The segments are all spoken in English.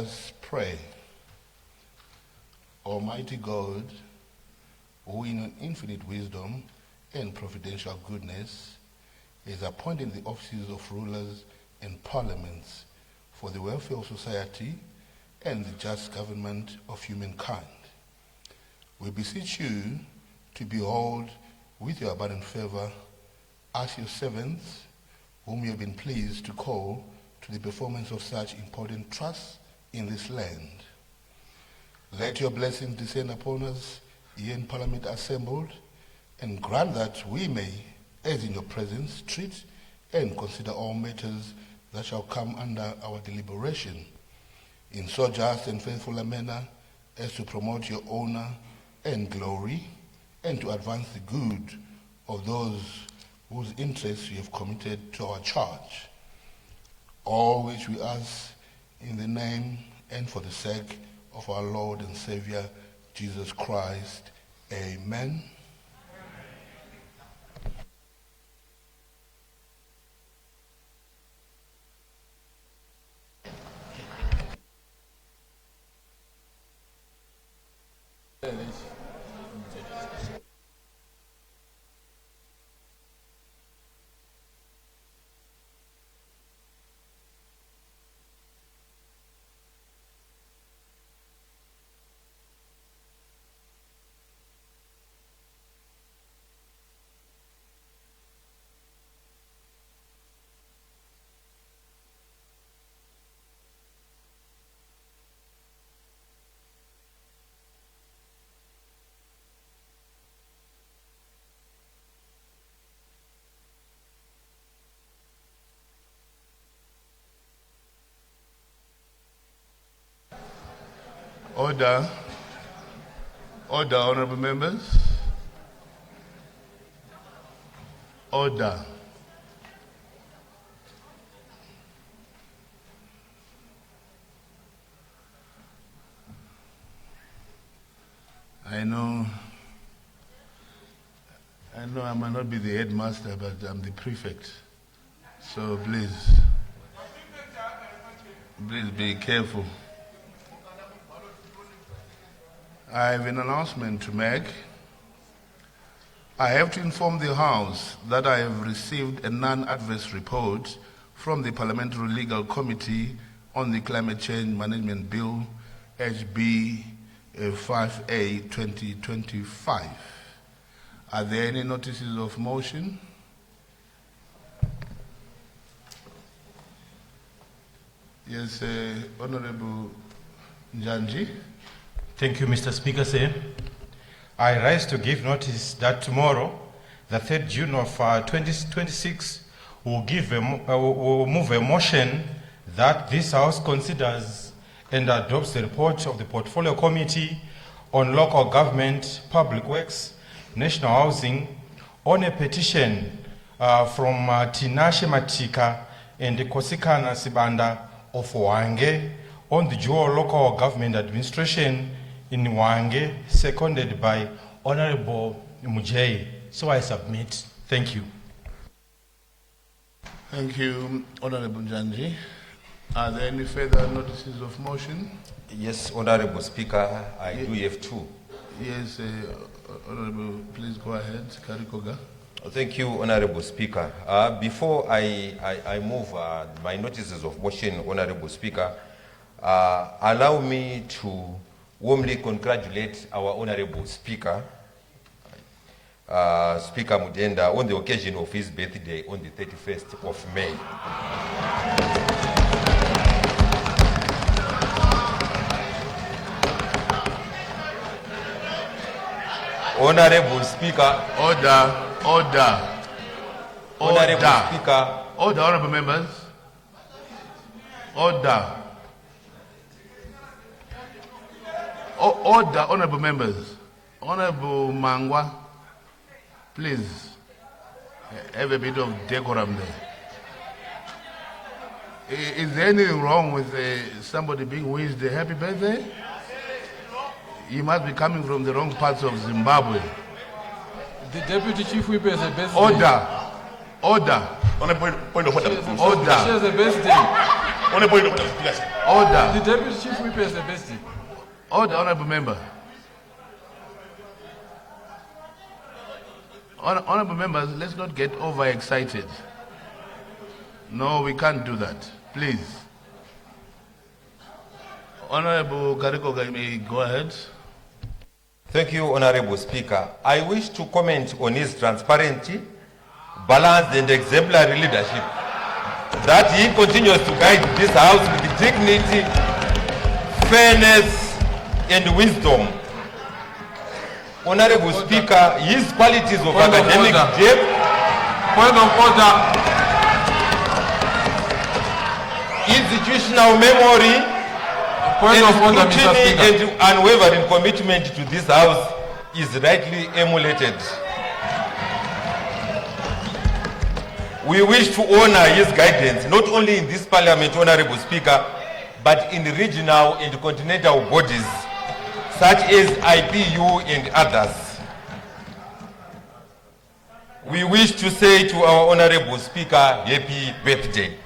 us pray. Almighty God, who in infinite wisdom and providential goodness is appointing the offices of rulers and parliaments for the welfare of society and the just government of humankind, we beseech you to behold with your abundant favor us your servants, whom you have been pleased to call to the performance of such important trusts in this land. Let your blessings descend upon us here in Parliament assembled, and grant that we may, as in your presence, treat and consider all matters that shall come under our deliberation in so just and faithful a manner as to promote your honor and glory, and to advance the good of those whose interests you have committed to our charge. All which we ask in the name and for the sake of our Lord and Savior, Jesus Christ. Amen. Order. Order, honorable members. Order. I know I might not be the headmaster, but I'm the prefect. So please be careful. I have an announcement to make. I have to inform the House that I have received a non-adverse report from the Parliamentary Legal Committee on the Climate Change Management Bill, HB 5A 2025. Are there any notices of motion? Yes, Honorable Njanji. Thank you, Mr. Speaker, sir. I rise to give notice that tomorrow, the 3rd June of 2026, will move a motion that this House considers and adopts the report of the Portfolio Committee on Local Government, Public Works, National Housing, on a petition from Tinashe Matika and Kosikana Sibanda of Wange on the dual local government administration in Wange, seconded by Honorable Mujay. So I submit. Thank you. Thank you, Honorable Njanji. Are there any further notices of motion? Yes, Honorable Speaker, I do have two. Yes, Honorable, please go ahead. Karikoga. Thank you, Honorable Speaker. Before I move my notices of motion, Honorable Speaker, allow me to warmly congratulate our Honorable Speaker, Speaker Mudenda, on the occasion of his birthday on the 31st of May. Honorable Speaker. Order. Honorable Speaker. Order, honorable members. Order. Order, honorable members. Honorable Mhangwa, please have a bit of decorum there. Is there anything wrong with somebody being wished a happy birthday? You must be coming from the wrong parts of Zimbabwe. The Deputy Chief Whip has a birthday. Order. On a point of order. She has a birthday. On a point of Speaker. Order. The Deputy Chief Whip is the best. Order, honorable member. Honorable members, let's not get overexcited. No, we can't do that. Please. Honorable Karikoga, you may go ahead. Thank you, Honorable Speaker. I wish to comment on his transparency, balanced and exemplary leadership, that he continues to guide this House with dignity, fairness, and wisdom. Honorable Speaker, his qualities of academic depth, Point of order. institutional memory, Point of order, Mr. scrutiny Speaker. and unwavering commitment to this House is rightly emulated. We wish to honor his guidance, not only in this Parliament, Honorable Speaker, but in the regional and continental bodies, such as IPU and others. We wish to say to our Honorable Speaker, happy birthday.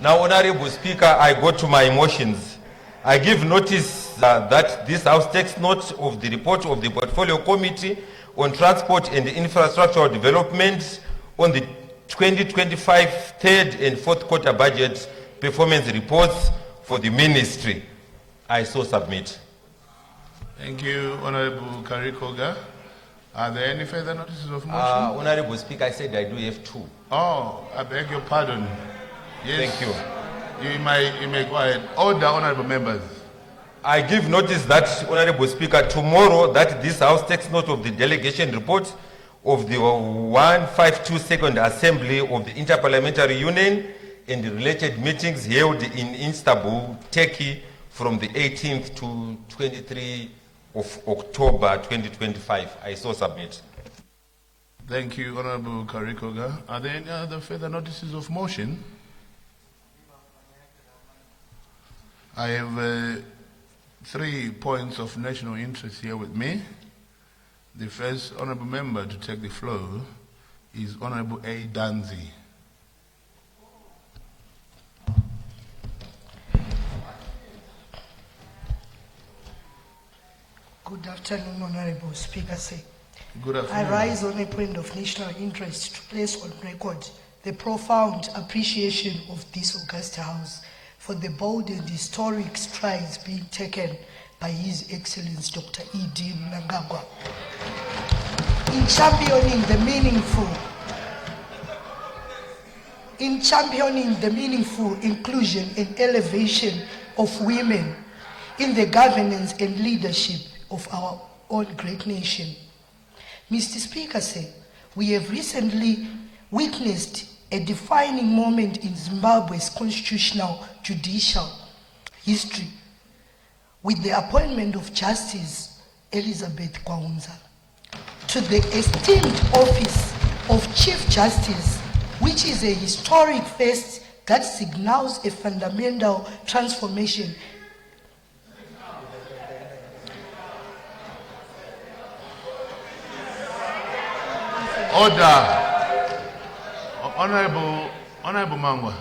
Now, Honorable Speaker, I go to my motions. I give notice that this House takes note of the report of the Portfolio Committee on Transport and Infrastructure Development on the 2025 third and fourth quarter budget performance reports for the ministry. I so submit. Thank you, Honorable Karikoga. Are there any further notices of motion? Honorable Speaker, I said I do have two. Oh, I beg your pardon. Yes. Thank you. You may go ahead. Order, honorable members. I give notice that, Honorable Speaker, tomorrow that this House takes note of the delegation report of the 152nd Assembly of the Interparliamentary Union and the related meetings held in Istanbul, Turkey from the 18th to 23 of October 2025. I so submit. Thank you, Honorable Karikoga. Are there any other further notices of motion? I have 3 points of national interest here with me. The first honorable member to take the floor is Honorable A. Dhanzi. Good afternoon, Honorable Speaker. Good afternoon. I rise on a point of national interest to place on record the profound appreciation of this august House for the bold and historic strides being taken by His Excellency Dr. Mnangagwa in championing the meaningful inclusion and elevation of women in the governance and leadership of our own great nation. Mr. Speaker, we have recently witnessed a defining moment in Zimbabwe's constitutional judicial history with the appointment of Justice Elizabeth Gwaunza to the esteemed office of Chief Justice, which is a historic first that signals a fundamental transformation . Order. Honorable Mhangwa,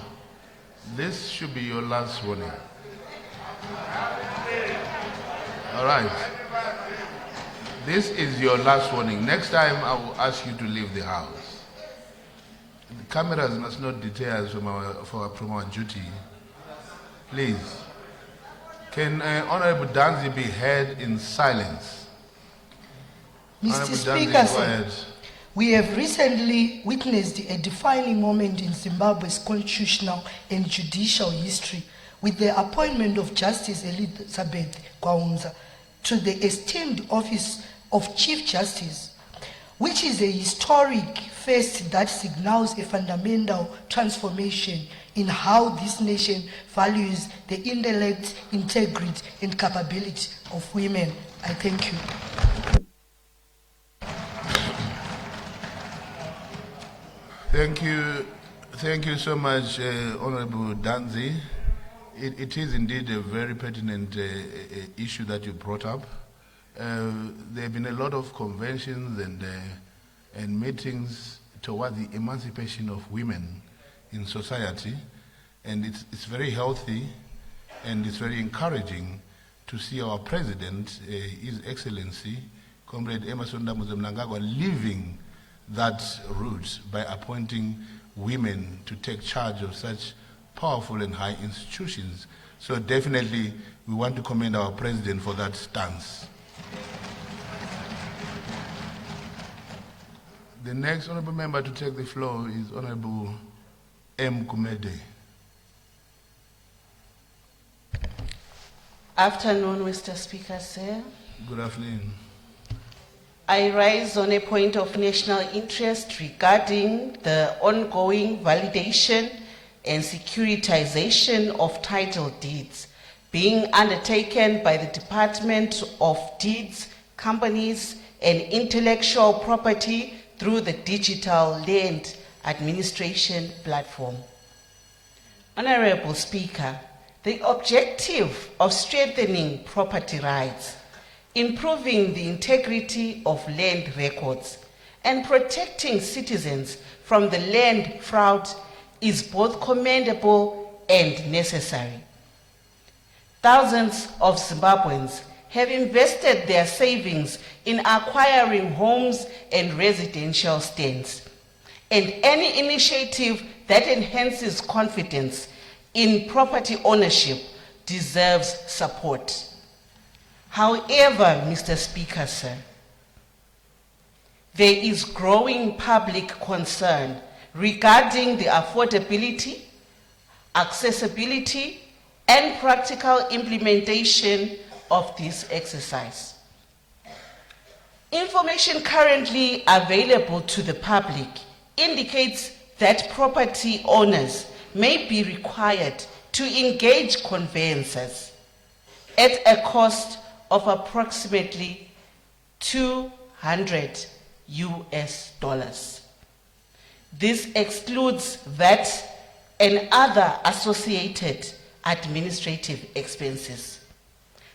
this should be your last warning. All right. This is your last warning. Next time I will ask you to leave the house. The cameras must not deter us from our duty. Please. Can Honorable Dhanzi be heard in silence? Mr. Speaker, we have recently witnessed a defining moment in Zimbabwe's constitutional and judicial history with the appointment of Justice Elizabeth Gwaunza to the esteemed office of Chief Justice, which is a historic first that signals a fundamental transformation in how this nation values the intellect, integrity, and capability of women. I thank you. Thank you so much, Honorable Dhanzi. It is indeed a very pertinent issue that you brought up. There have been a lot of conventions and meetings toward the emancipation of women in society, and it's very healthy and it's very encouraging to see our President, His Excellency, Comrade Emerson Mnangagwa, leaving that route by appointing women to take charge of such powerful and high institutions. So definitely we want to commend our President for that stance. The next honorable member to take the floor is Honorable M. Kumede. Afternoon, Mr. Speaker, sir. Good afternoon. I rise on a point of national interest regarding the ongoing validation and securitization of title deeds being undertaken by the Department of Deeds, Companies, and Intellectual Property through the Digital Land Administration Platform. Honorable Speaker, the objective of strengthening property rights, improving the integrity of land records, and protecting citizens from the land fraud is both commendable and necessary. Thousands of Zimbabweans have invested their savings in acquiring homes and residential stands, and any initiative that enhances confidence in property ownership deserves support. However, Mr. Speaker, sir, there is growing public concern regarding the affordability, accessibility, and practical implementation of this exercise. Information currently available to the public indicates that property owners may be required to engage conveyancers at a cost of approximately $200 US. This excludes VAT and other associated administrative expenses.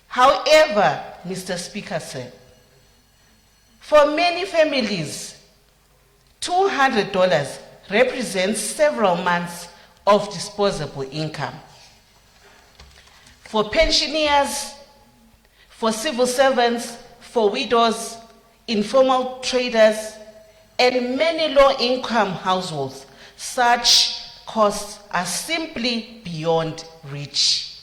However, Mr. Speaker, sir, for many families, $200 represents several months of disposable income. For pensioners, for civil servants, for widows, informal traders, and many low-income households, such costs are simply beyond reach.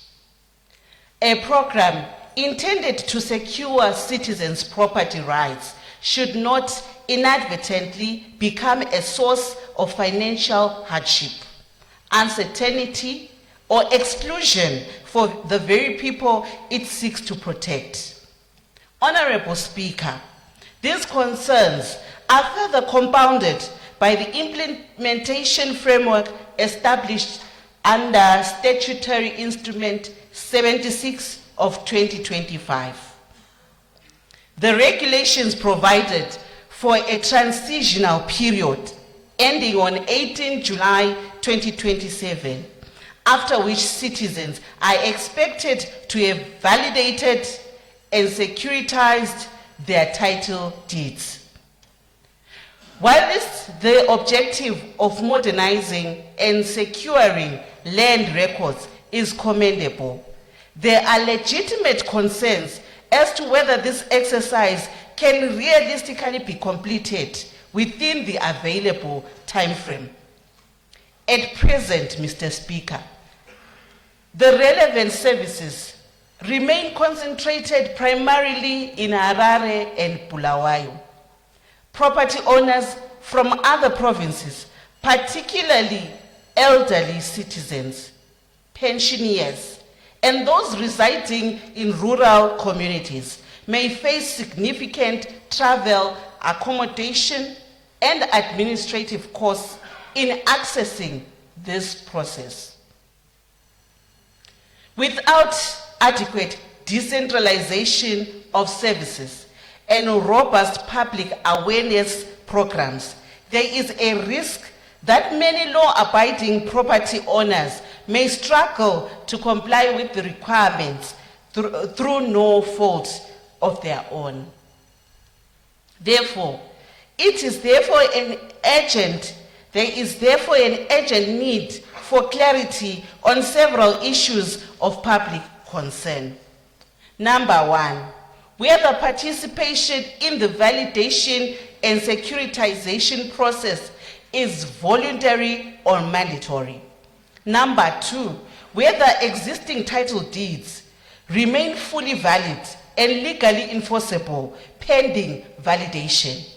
A program intended to secure citizens' property rights should not inadvertently become a source of financial hardship, uncertainty, or exclusion for the very people it seeks to protect. Honorable Speaker, these concerns are further compounded by the implementation framework established under Statutory Instrument 76 of 2025. The regulations provided for a transitional period ending on 18 July 2027, after which citizens are expected to have validated and securitized their title deeds. While the objective of modernizing and securing land records is commendable, there are legitimate concerns as to whether this exercise can realistically be completed within the available time frame. At present, Mr. Speaker, the relevant services remain concentrated primarily in Harare and Bulawayo. Property owners from other provinces, particularly elderly citizens, pensioners, and those residing in rural communities, may face significant travel, accommodation, and administrative costs in accessing this process. Without adequate decentralization of services and robust public awareness programs, there is a risk that many law-abiding property owners may struggle to comply with the requirements through no fault of their own. Therefore, There is therefore an urgent need for clarity on several issues of public concern. Number one, whether participation in the validation and securitization process is voluntary or mandatory. Number two, whether existing title deeds remain fully valid and legally enforceable pending validation.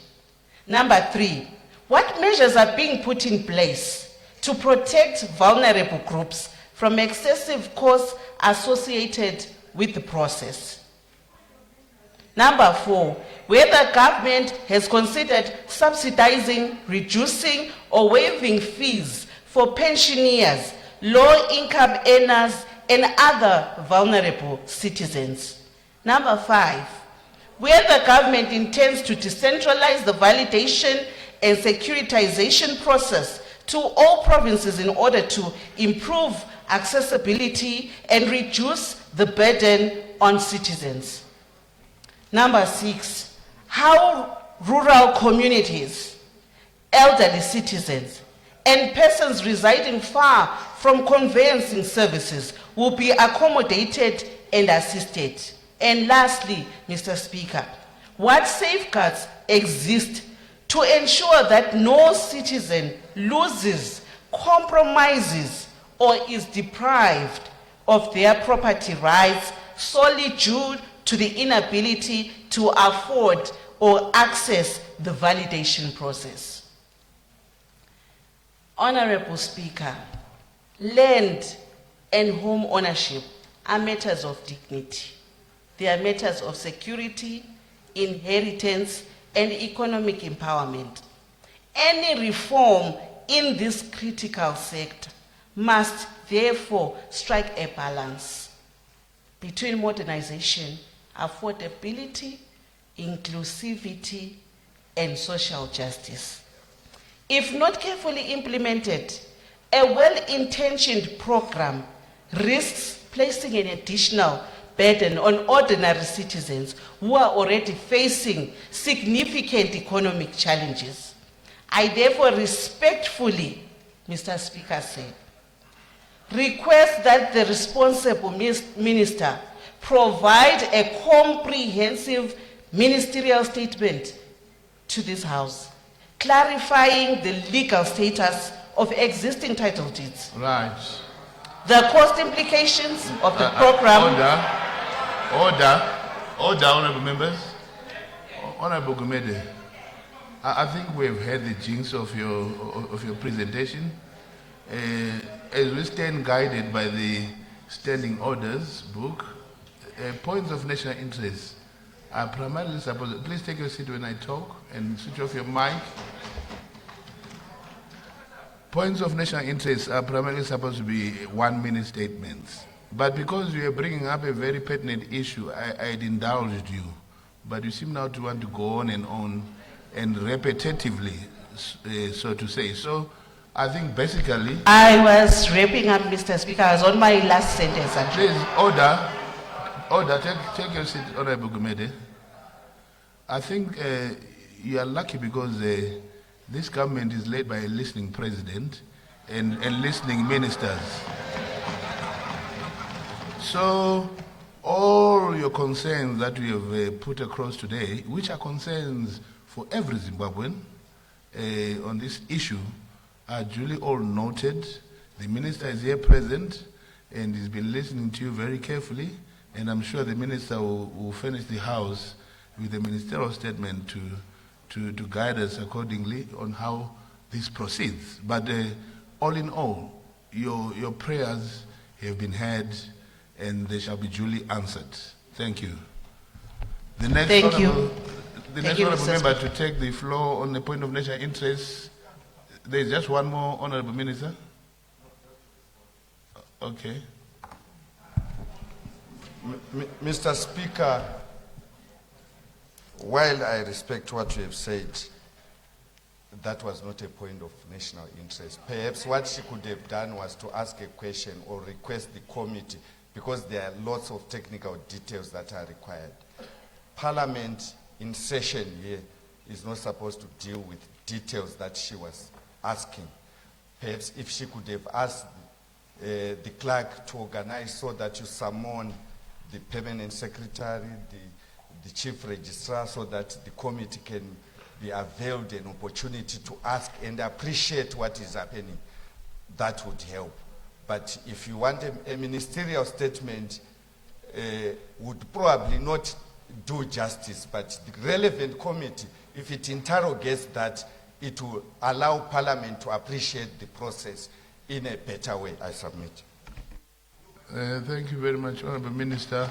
Number three, what measures are being put in place to protect vulnerable groups from excessive costs associated with the process? Number four, whether government has considered subsidizing, reducing, or waiving fees for pensioners, low-income earners, and other vulnerable citizens. Number five, whether government intends to decentralize the validation and securitization process to all provinces in order to improve accessibility and reduce the burden on citizens. Number six, how rural communities, elderly citizens, and persons residing far from conveyancing services will be accommodated and assisted. And lastly, Mr. Speaker, what safeguards exist to ensure that no citizen loses, compromises, or is deprived of their property rights solely due to the inability to afford or access the validation process? Honorable Speaker, land and home ownership are matters of dignity. They are matters of security, inheritance, and economic empowerment. Any reform in this critical sector must therefore strike a balance between modernization, affordability, inclusivity, and social justice. If not carefully implemented, a well-intentioned program risks placing an additional burden on ordinary citizens who are already facing significant economic challenges. I therefore respectfully, Mr. Speaker, request that the responsible minister provide a comprehensive ministerial statement to this House, clarifying the legal status of existing title deeds. Right. The cost implications of the program. Order, honorable members. Honorable Gumede, I think we have heard the jinx of your presentation. As we stand guided by the standing orders book, points of national interest are primarily supposed. Please take your seat when I talk and switch off your mic. Points of national interest are primarily supposed to be 1-minute statements. But because you are bringing up a very pertinent issue, I had indulged you. But you seem now to want to go on and repetitively, so to say. So I think basically... I was wrapping up, Mr. Speaker. I was on my last sentence. Actually. Please, order, take your seat, Honorable Gumede. I think you are lucky because this government is led by a listening president and listening ministers. So all your concerns that we have put across today, which are concerns for every Zimbabwean on this issue, are duly all noted. The minister is here present and he's been listening to you very carefully, and I'm sure the minister will furnish the House with a ministerial statement to guide us accordingly on how this proceeds. But all in all, your prayers have been heard and they shall be duly answered. Thank you. The next honorable member to take the floor on the point of national interest. There is just one more, Honorable Minister. Okay. Mr. Speaker, while I respect what you have said, that was not a point of national interest. Perhaps what she could have done was to ask a question or request the committee, because there are lots of technical details that are required. Parliament in session here is not supposed to deal with details that she was asking. Perhaps if she could have asked the clerk to organize so that you summon the permanent secretary, the chief registrar, so that the committee can be availed an opportunity to ask and appreciate what is happening, that would help. But if you want a ministerial statement, would probably not do justice, but the relevant committee, if it interrogates that, it will allow Parliament to appreciate the process in a better way. I submit. Thank you very much, Honourable Minister,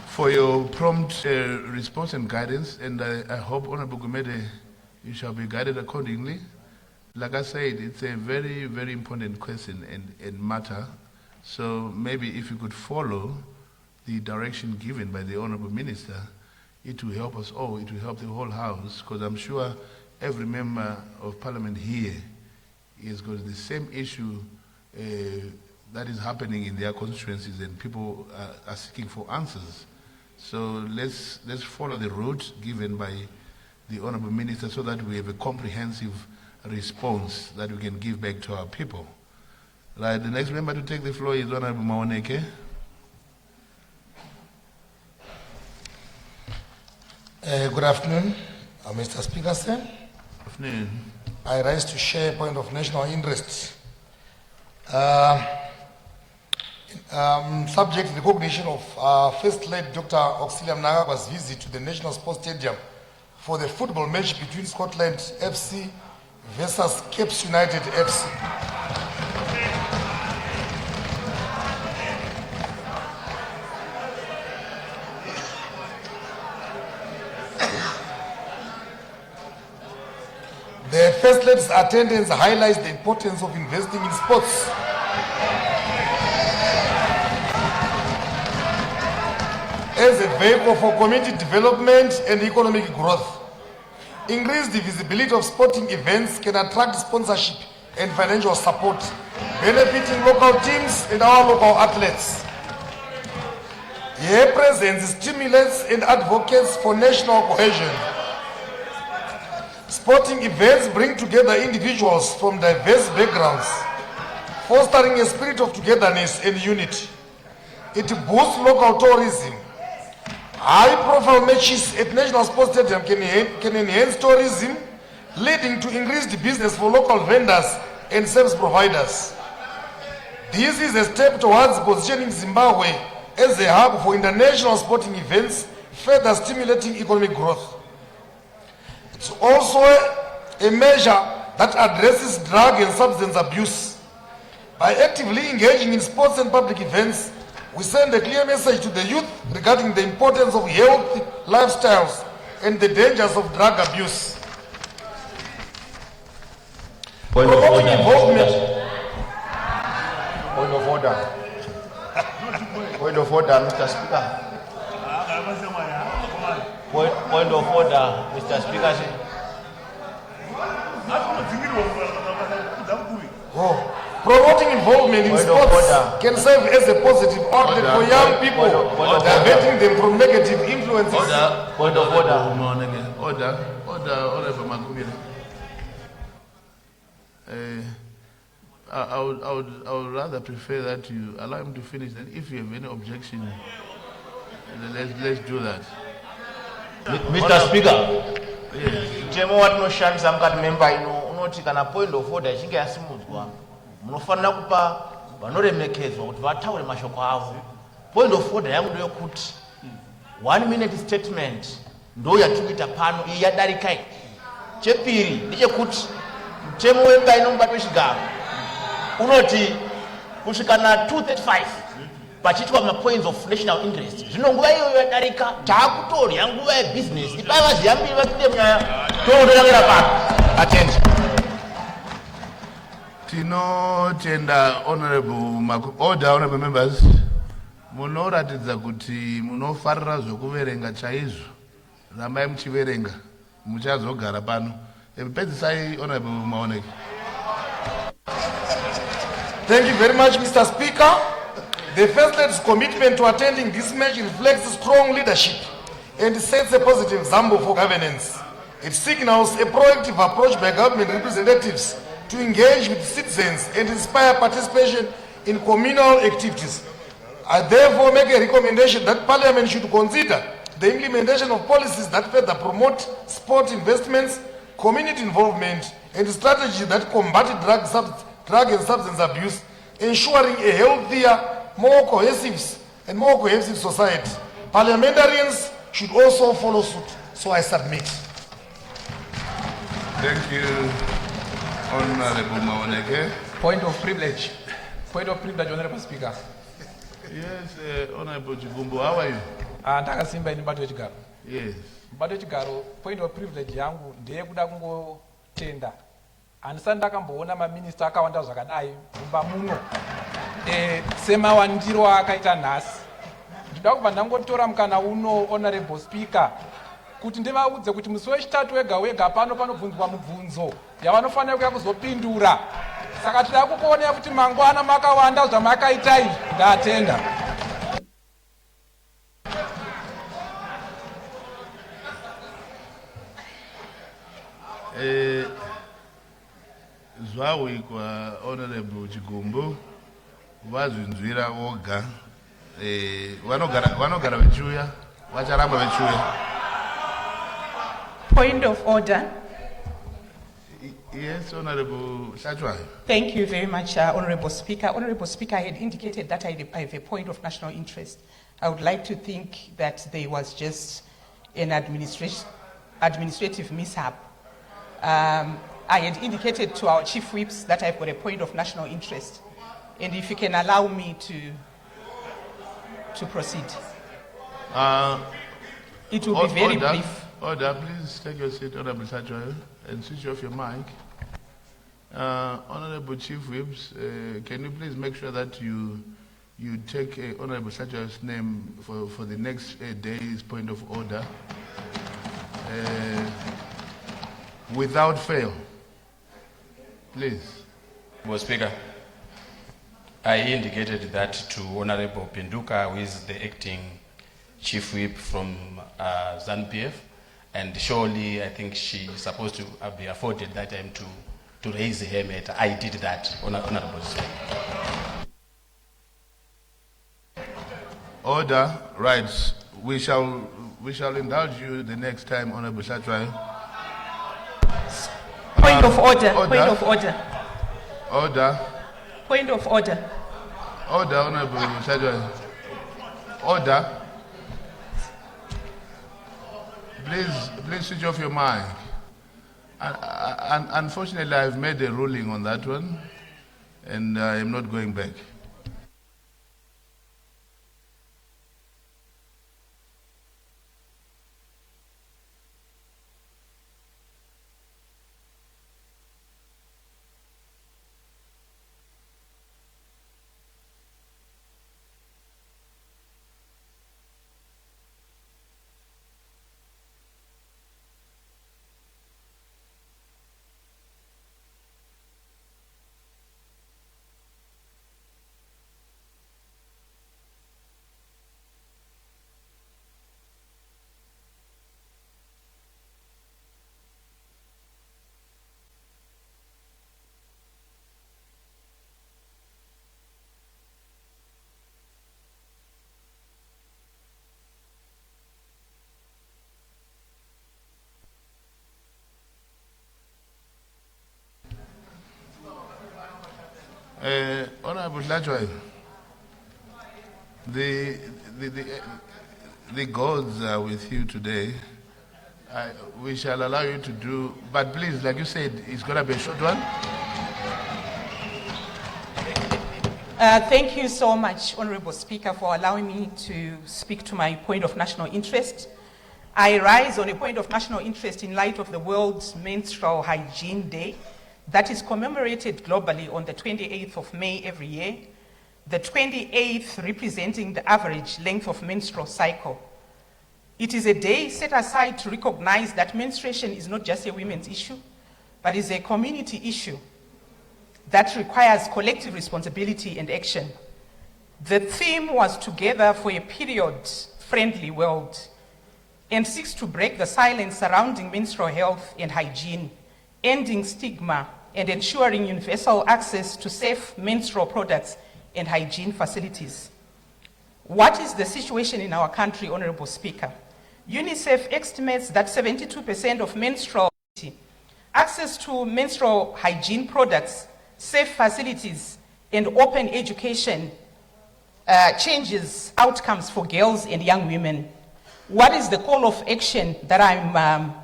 for your prompt response and guidance, and I hope, Honourable Gumede, you shall be guided accordingly. Like I said, it's a very, very important question and matter, so maybe if you could follow the direction given by the Honourable Minister, it will help us all, it will help the whole House, because I'm sure every member of Parliament here is got the same issue that is happening in their constituencies, and people are seeking for answers. So let's follow the route given by the Honourable Minister so that we have a comprehensive response that we can give back to our people. Right, the next member to take the floor is Honourable Maoneke. Good afternoon, Mr. Speaker, sir. Good afternoon. I rise to share a point of national interest. Subject recognition of First Lady Dr. Mnangagwa's visit to the National Sports Stadium for the football match between Scotland FC versus Capes United FC. The First Lady's attendance highlights the importance of investing in sports. As a vehicle for community development and economic growth. Increase the visibility of sporting events can attract sponsorship and financial support, benefiting local teams and our local athletes. Her presence stimulates and advocates for national cohesion. Sporting events bring together individuals from diverse backgrounds, fostering a spirit of togetherness and unity. It boosts local tourism. High-profile matches at National Sports Stadium can enhance tourism, leading to increased business for local vendors and service providers. This is a step towards positioning Zimbabwe as a hub for international sporting events, further stimulating economic growth. It's also a measure that addresses drug and substance abuse. By actively engaging in sports and public events, we send a clear message to the youth regarding the importance of healthy lifestyles and the dangers of drug abuse. Point of order. Point of order. Point of order, Mr. Speaker. Point of order, Mr. Speaker. Promoting involvement in sports can serve as a positive outlet for young people, diverting them from negative influences. Point of order. I would rather prefer that you allow him to finish, and if you have any objection, let's do that. Mr. Speaker, chemo watinoshandisa mukati memba ino unoti kana point of order ichinge yasimudzwa munofanira kupa vanoremekedzwa kuti vataure mashoko avo. Point of order yangu ndeyokuti 1 minute statement ndo yatikuita pano iyi yadarika iyi. Chepiri ndechekuti mutemo wemba ino mubati wechigaro unoti kusvika na 2:35 pachiitwa mapoints of national interest. Zvino nguva iyoyo yadarika, taakutorya nguva yebusiness. Ipai vaziyambiri vapinde munyaya tonototangira pano. Attend. Tinotenda honorable members, munoratidza kuti munofarira zvokuverenga chaizvo. Rambai muchiverenga, muchazogara pano. Pedzisai honorable Maoneke. Thank you very much, Mr. Speaker. The First Lady's commitment to attending this match reflects strong leadership and sets a positive example for governance. It signals a proactive approach by government representatives to engage with citizens and inspire participation in communal activities. I therefore make a recommendation that Parliament should consider the implementation of policies that further promote sport investments, community involvement, and strategies that combat drug and substance abuse, ensuring a healthier, more cohesive society. Parliamentarians should also follow suit. So I submit. Thank you, Honorable Mawaneke. Point of privilege. Point of privilege, Honorable Speaker. Yes, Honorable Chigumbu, how are you? Ndakasimba ini bato chigaro. Yes. Bato chigaro, point of privilege yangu ndiye kuda kungotenda. Andisati ndakamboona maminista akawanda zvakadai mumba muno. Semawandiro akaita nhasi. Ndinoda kubva ndangotora mukana uno, Honorable Speaker, kuti ndivaudze kuti musi wechitatu wega wega pano panobvunzwa mibvunzo yavanofanira kuya kuzopindura. Saka tinoda kukuonera kuti mangwana makawanda zvamakaita izvi. Ndatenda. Zwawi kwa Honorable Chigumbu vazvinzwira voga vanogara vechiuya vacharamba vechiuya. Point of order. Yes, Honorable Shachwai. Thank you very much, Honorable Speaker. Honorable Speaker, I had indicated that I have a point of national interest. I would like to think that there was just an administrative mishap. I had indicated to our chief whips that I've got a point of national interest. And if you can allow me to proceed. It will be very brief. Order, please take your seat, Honorable Shachwai, and switch off your mic. Honorable Chief Whips, can you please make sure that you take Honorable Shachwai's name for the next day's point of order without fail, please. Mr. Speaker, I indicated that to Honorable Pinduka, who is the acting Chief Whip from ZANU-PF, and surely I think she's supposed to be afforded that time to raise her matter. I did that, Honorable Speaker. Order, right. We shall indulge you the next time, Honorable Shachwai. Point of order. Point of order. Order. Point of order. Order, Honorable Shachwai. Order. Please switch off your mic. Unfortunately, I've made a ruling on that one, and I am not going back. Honorable Shachwai, the gods are with you today. We shall allow you to do, but please, like you said, it's going to be a short one. Thank you so much, Honorable Speaker, for allowing me to speak to my point of national interest. I rise on a point of national interest in light of the World Menstrual Hygiene Day that is commemorated globally on the 28th of May every year, the 28th representing the average length of menstrual cycle. It is a day set aside to recognize that menstruation is not just a women's issue, but is a community issue that requires collective responsibility and action. The theme was Together for a Period Friendly World. and seeks to break the silence surrounding menstrual health and hygiene, ending stigma and ensuring universal access to safe menstrual products and hygiene facilities. What is the situation in our country, Honorable Speaker? UNICEF estimates that 72% of menstrual access to menstrual hygiene products, safe facilities, and open education changes outcomes for girls and young women. What is the call of action that I'm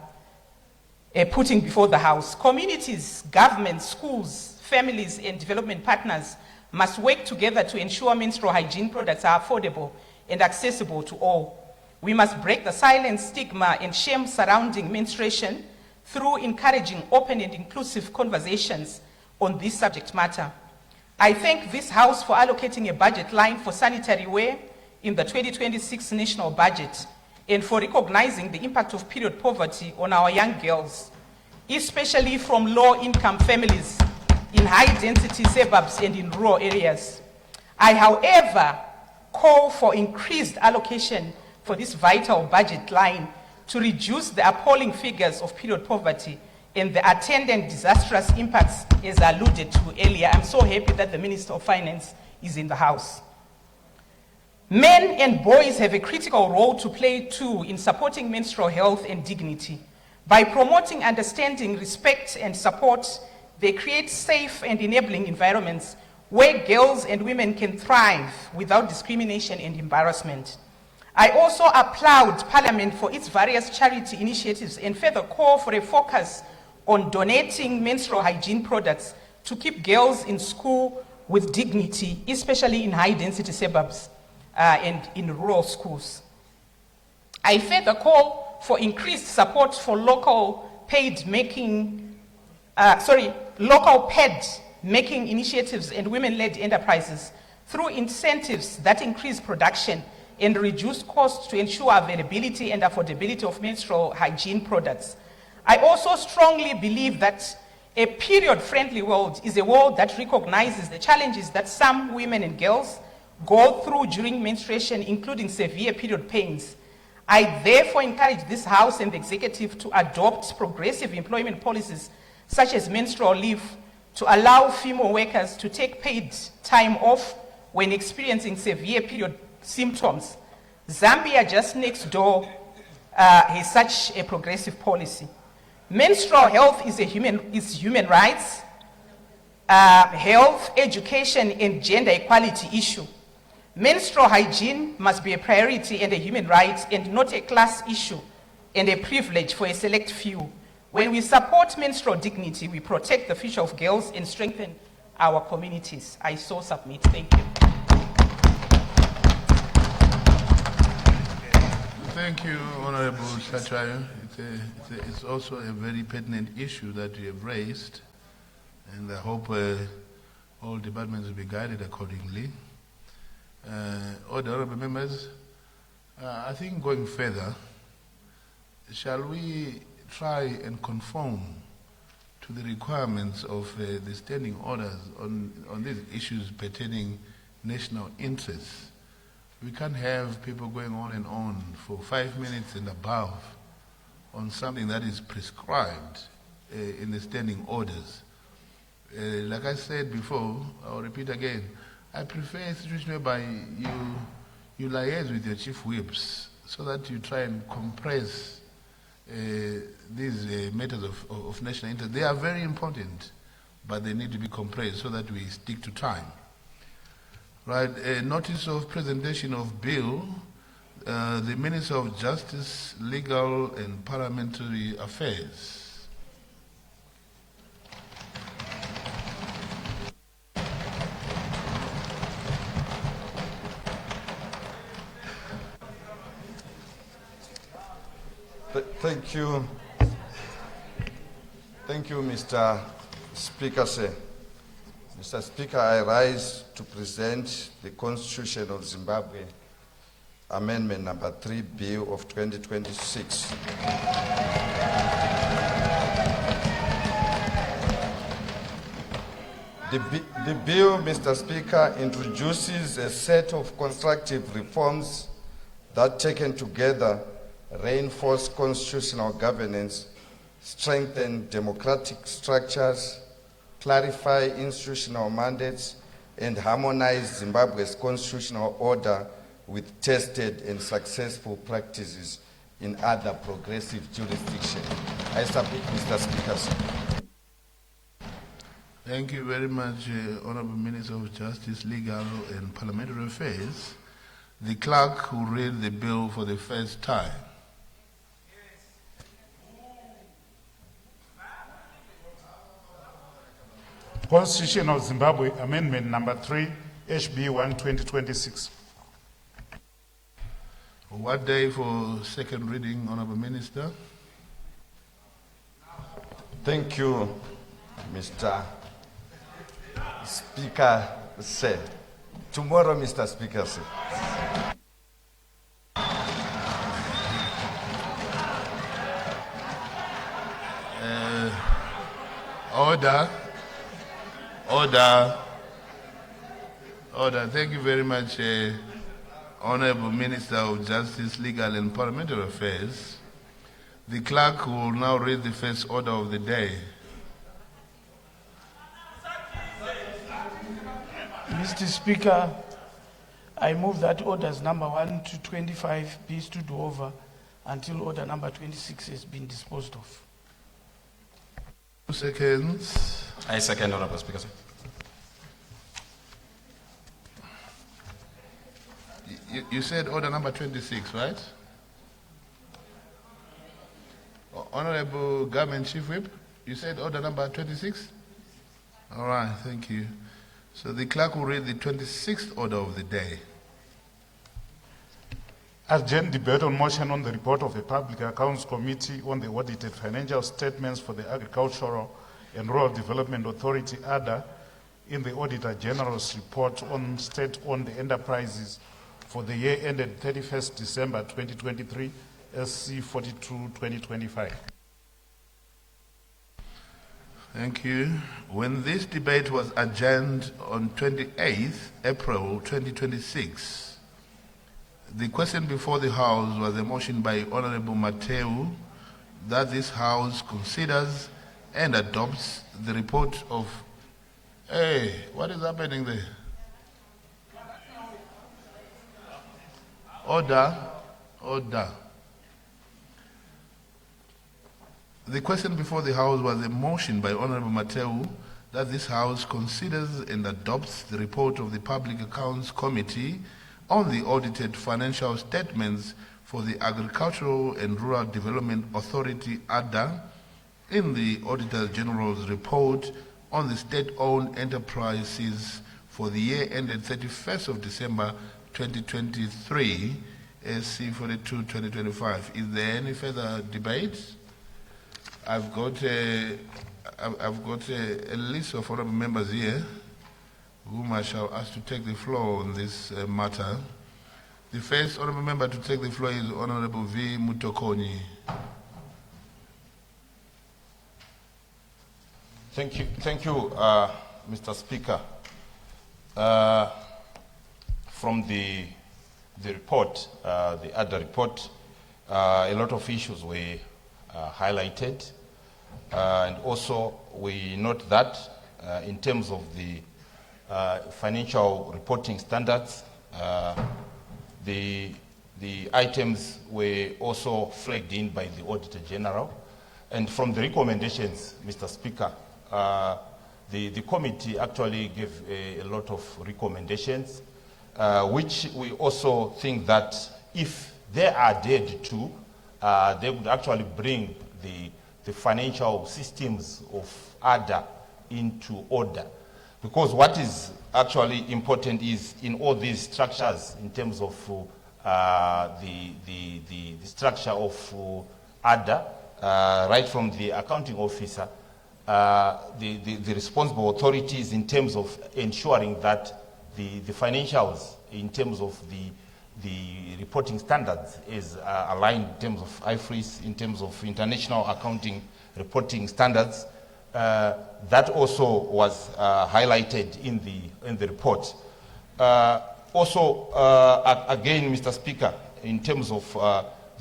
putting before the House? Communities, governments, schools, families, and development partners must work together to ensure menstrual hygiene products are affordable and accessible to all. We must break the silent stigma and shame surrounding menstruation through encouraging open and inclusive conversations on this subject matter. I thank this House for allocating a budget line for sanitary wear in the 2026 national budget and for recognizing the impact of period poverty on our young girls, especially from low-income families in high-density suburbs and in rural areas. I, however, call for increased allocation for this vital budget line to reduce the appalling figures of period poverty and the attendant disastrous impacts as alluded to earlier. I'm so happy that the Minister of Finance is in the House. Men and boys have a critical role to play too in supporting menstrual health and dignity. By promoting understanding, respect, and support, they create safe and enabling environments where girls and women can thrive without discrimination and embarrassment. I also applaud Parliament for its various charity initiatives and further call for a focus on donating menstrual hygiene products to keep girls in school with dignity, especially in high-density suburbs and in rural schools. I further call for increased support for local pad making initiatives and women-led enterprises through incentives that increase production and reduce costs to ensure availability and affordability of menstrual hygiene products. I also strongly believe that a period-friendly world is a world that recognizes the challenges that some women and girls go through during menstruation, including severe period pains. I therefore encourage this House and the Executive to adopt progressive employment policies such as menstrual leave to allow female workers to take paid time off when experiencing severe period symptoms. Zambia, just next door, has such a progressive policy. Menstrual health is human rights, health, education, and gender equality issue. Menstrual hygiene must be a priority and a human right and not a class issue and a privilege for a select few. When we support menstrual dignity, we protect the future of girls and strengthen our communities. I so submit. Thank you. Thank you, Honorable Shachayo. It's also a very pertinent issue that you have raised, and I hope all departments will be guided accordingly. All the honorable members, I think going further, shall we try and conform to the requirements of the standing orders on these issues pertaining national interests? We can't have people going on and on for 5 minutes and above on something that is prescribed in the standing orders. Like I said before, I'll repeat again, I prefer a situation whereby you liaise with your chief whips so that you try and compress these matters of national interest. They are very important, but they need to be compressed so that we stick to time. Right, a notice of presentation of bill, the Minister of Justice, Legal and Parliamentary Affairs. Thank you. Thank you, Mr. Speaker, sir. Mr. Speaker, I rise to present the Constitution of Zimbabwe, Amendment number 3 Bill of 2026. The bill, Mr. Speaker, introduces a set of constructive reforms that taken together reinforce constitutional governance, strengthen democratic structures, clarify institutional mandates, and harmonize Zimbabwe's constitutional order with tested and successful practices in other progressive jurisdictions. I submit, Mr. Speaker. Thank you very much, Honorable Minister of Justice, Legal and Parliamentary Affairs. The clerk will read the bill for the first time. Constitution of Zimbabwe, Amendment number 3, HB 1, 2026. What day for second reading, Honorable Minister? Thank you, Mr. Speaker, sir. Tomorrow, Mr. Speaker, sir. Order. Order. Order. Thank you very much, Honorable Minister of Justice, Legal and Parliamentary Affairs. The clerk will now read the first order of the day. Mr. Speaker, I move that orders number 1 to 25 be stood over until order number 26 has been disposed of. 2 seconds. I second, Honorable Speaker. You said order number 26, right? Honorable Government Chief Whip, you said order number 26? All right, thank you. So the clerk will read the 26th order of the day. Urgent debate on motion on the report of the Public Accounts Committee on the audited financial statements for the Agricultural and Rural Development Authority, ADA, in the Auditor General's report on state-owned enterprises for the year ended 31st December 2023, SC 42-2025. Thank you. When this debate was adjourned on 28th April 2026, the question before the House was a motion by Honorable Mateu that this House considers and adopts the report of... Hey, what is happening there? Order. Order. The question before the House was a motion by Honorable Mateu that this House considers and adopts the report of the Public Accounts Committee on the audited financial statements for the Agricultural and Rural Development Authority, ADA, in the Auditor General's report on the state-owned enterprises for the year ended 31st of December 2023, SC 42-2025. Is there any further debate? I've got a list of honorable members here whom I shall ask to take the floor on this matter. The first honorable member to take the floor is Honorable V. Mutokonyi. Thank you, Mr. Speaker. From the report, the other report, a lot of issues were highlighted, and also we note that in terms of the financial reporting standards, the items were also flagged in by the Auditor General, and from the recommendations, Mr. Speaker, the committee actually gave a lot of recommendations, which we also think that if they are adhered to, they would actually bring the financial systems of ADA into order. Because what is actually important is in all these structures, in terms of the structure of ADA, right from the accounting officer, the responsible authorities in terms of ensuring that the financials in terms of the reporting standards is aligned in terms of IFRS, in terms of international accounting reporting standards. That also was highlighted in the report. Also, again, Mr. Speaker, in terms of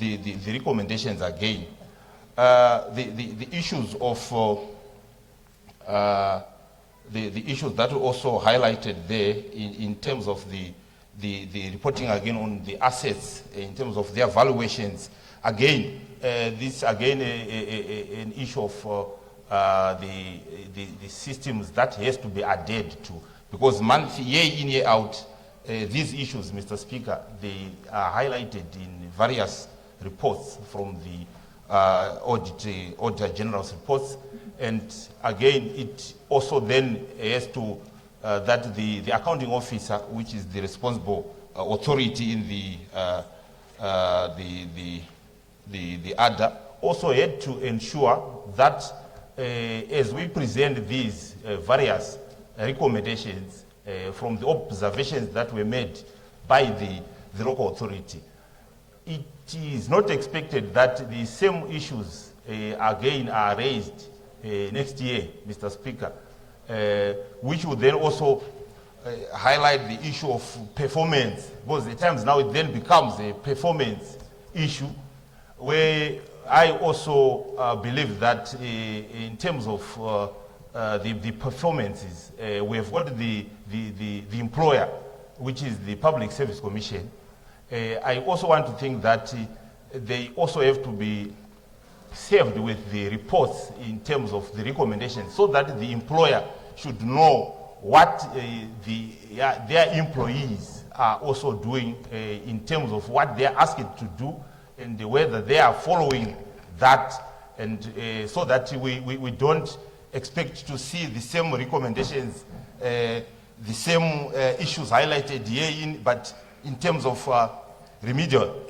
the recommendations again. The issues of the issues that were also highlighted there in terms of the reporting again on the assets in terms of their valuations. Again, this again an issue of the systems that has to be adhered to, because year in, year out, these issues, Mr. Speaker, they are highlighted in various reports from the Auditor General's reports. And again, it also then has to, that the accounting officer, which is the responsible authority in the ADA, also had to ensure that as we present these various recommendations from the observations that were made by the local authority, it is not expected that the same issues again are raised next year, Mr. Speaker, which would then also highlight the issue of performance, because at times now it then becomes a performance issue, where I also believe that in terms of the performances, we have got the employer, which is the Public Service Commission. I also want to think that they also have to be served with the reports in terms of the recommendations, so that the employer should know what their employees are also doing in terms of what they are asked to do, and whether they are following that, and so that we don't expect to see the same recommendations, the same issues highlighted here but in terms of remedial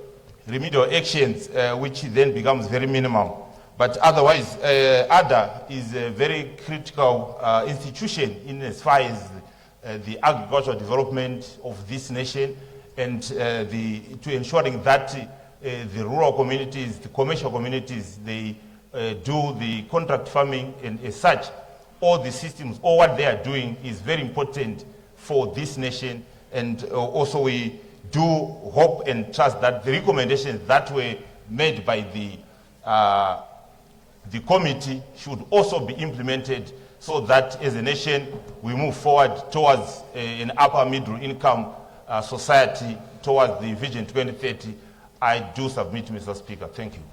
actions, which then becomes very minimal. But otherwise, ADA is a very critical institution in as far as the agricultural development of this nation, and to ensuring that the rural communities, the commercial communities, they do the contract farming, and as such, all the systems, all what they are doing is very important for this nation. And also we do hope and trust that the recommendations that were made by the committee should also be implemented, so that as a nation we move forward towards an upper middle income society, towards the Vision 2030. I do submit, Mr. Speaker. Thank you.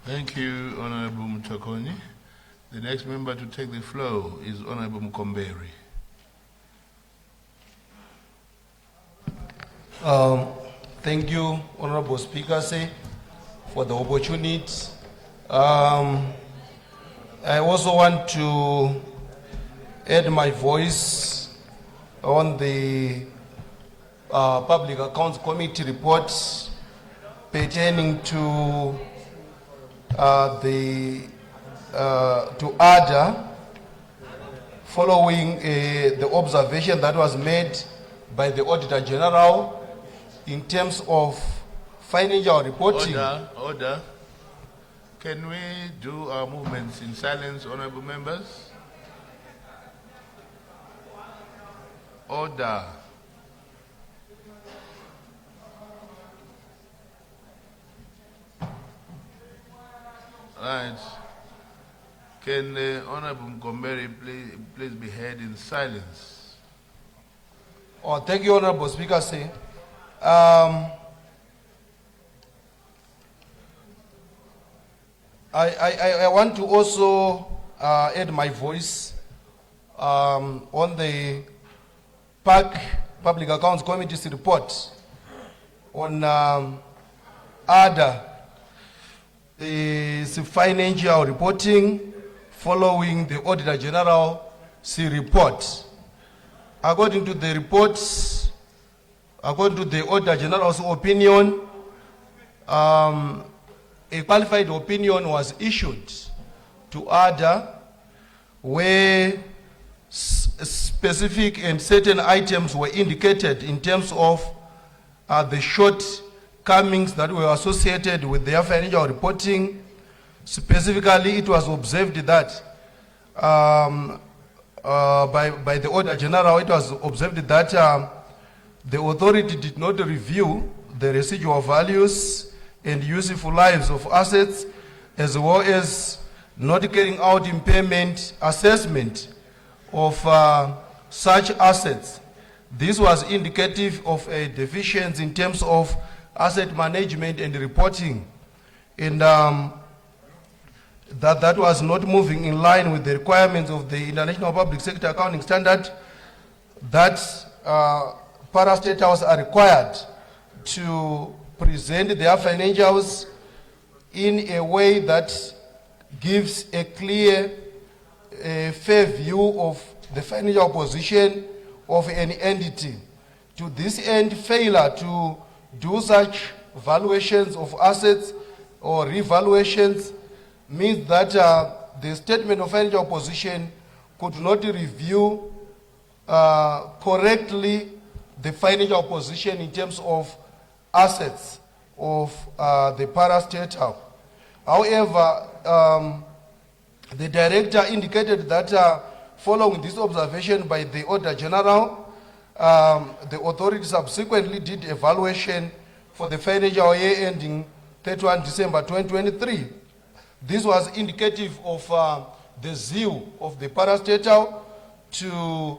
Thank you, Honorable Mutakoni. The next member to take the floor is Honorable Mkomberi. Thank you, Honorable Speaker, for the opportunity. I also want to add my voice on the Public Accounts Committee report pertaining to ADA, following the observation that was made by the Auditor General in terms of financial reporting. Order. Can we do our movements in silence, honorable members? Order. Right. Can Honorable Mkomberi please be heard in silence? Oh, thank you, Honorable Speaker. I want to also add my voice on the Public Accounts Committee's report on ADA, the financial reporting following the Auditor General's report. According to the reports, according to the Auditor General's opinion, a qualified opinion was issued to ADA where specific and certain items were indicated in terms of the shortcomings that were associated with their financial reporting. Specifically, it was observed that by the Auditor General, it was observed that the authority did not review the residual values and useful lives of assets, as well as not carrying out impairment assessment of such assets. This was indicative of a deficiency in terms of asset management and reporting, and that was not moving in line with the requirements of the International Public Sector Accounting Standard, that parastatals are required to present their financials in a way that gives a clear, fair view of the financial position of an entity. To this end, failure to do such valuations of assets or revaluations means that the statement of financial position could not review correctly the financial position in terms of assets of the parastatal. However, the director indicated that following this observation by the Auditor General, the authority subsequently did evaluation for the financial year ending 31 December 2023. This was indicative of the zeal of the parastatal to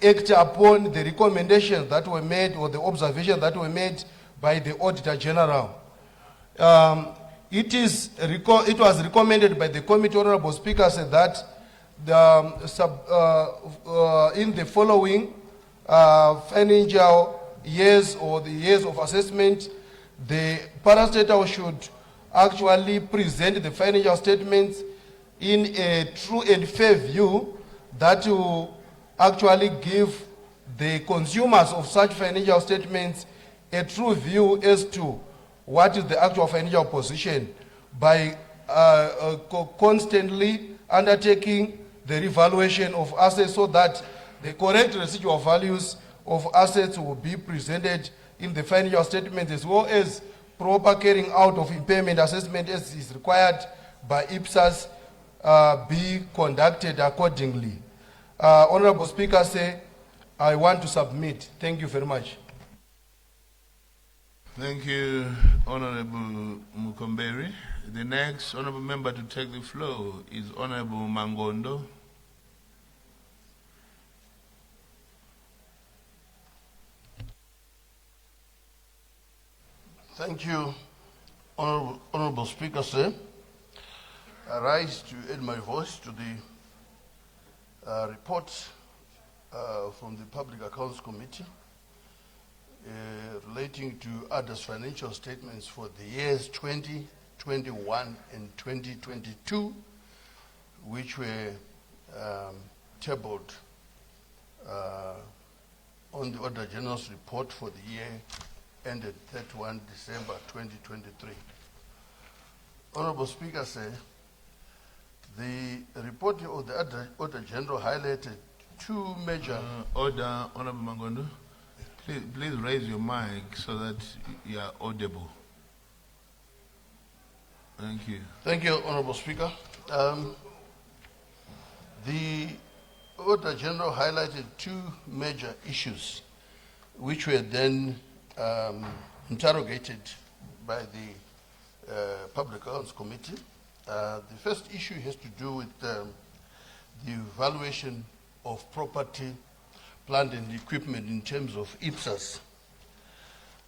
act upon the recommendations that were made, or the observations that were made by the Auditor General. It was recommended by the committee, Honorable Speaker, said that in the following financial years, or the years of assessment, the parastatal should actually present the financial statements in a true and fair view that will actually give the consumers of such financial statements a true view as to what is the actual financial position, by constantly undertaking the revaluation of assets, so that the correct residual values of assets will be presented in the financial statements, as well as proper carrying out of impairment assessment as is required by IPSAS be conducted accordingly. Honorable Speaker, I want to submit. Thank you very much. Thank you, Honorable Mukomberi. The next honorable member to take the floor is Honorable Mangondo. Thank you, Honorable Speaker, sir. I rise to add my voice to the report from the Public Accounts Committee relating to others' financial statements for the years 2021 and 2022, which were tabled on the Auditor General's report for the year ended 31 December 2023. Honorable Speaker, sir, the report of the Auditor General highlighted two major... Order, Honorable Mangondo. Please raise your mic so that you are audible. Thank you. Thank you, Honorable Speaker. The Auditor General highlighted two major issues, which were then interrogated by the Public Accounts Committee. The first issue has to do with the valuation of property, plant and equipment in terms of IPSAS.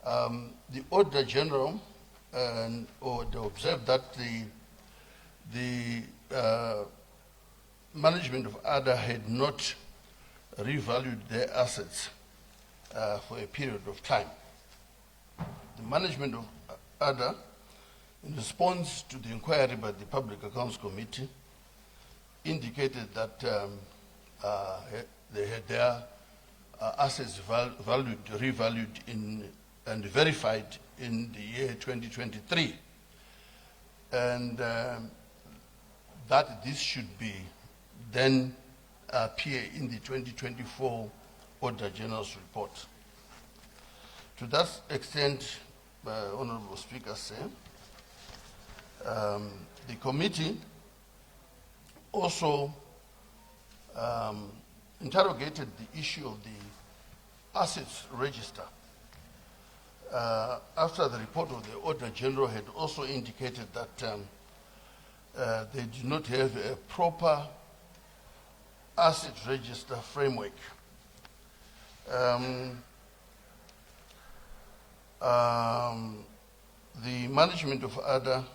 The Auditor General observed that the management of ADA had not revalued their assets for a period of time. The management of ADA, in response to the inquiry by the Public Accounts Committee, indicated that they had their assets revalued and verified in the year 2023, and that this should be then appear in the 2024 Auditor General's report. To that extent, Honorable Speaker, the committee also interrogated the issue of the assets register. after the report of the Auditor General had also indicated that they do not have a proper asset register framework. The management of ADA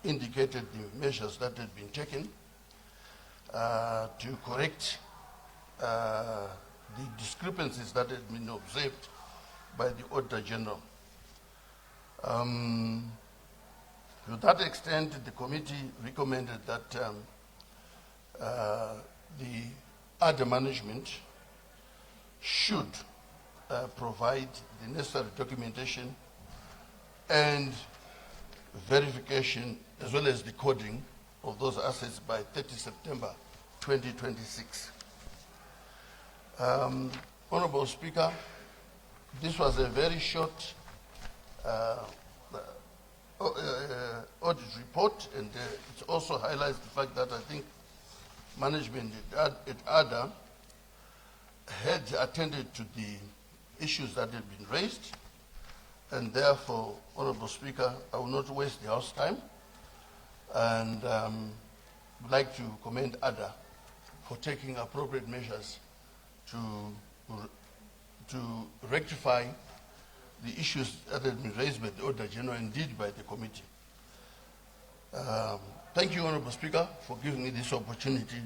indicated the measures that had been taken to correct the discrepancies that had been observed by the Auditor General. To that extent, the committee recommended that the ADA management should provide the necessary documentation and verification as well as decoding of those assets by 30 September 2026. Honorable Speaker, this was a very short audit report, and it also highlights the fact that I think management at ADA had attended to the issues that had been raised, and therefore, Honorable Speaker, I will not waste the House time, and would like to commend ADA for taking appropriate measures to rectify the issues that had been raised by the Auditor General, indeed by the committee. Thank you, Honorable Speaker, for giving me this opportunity.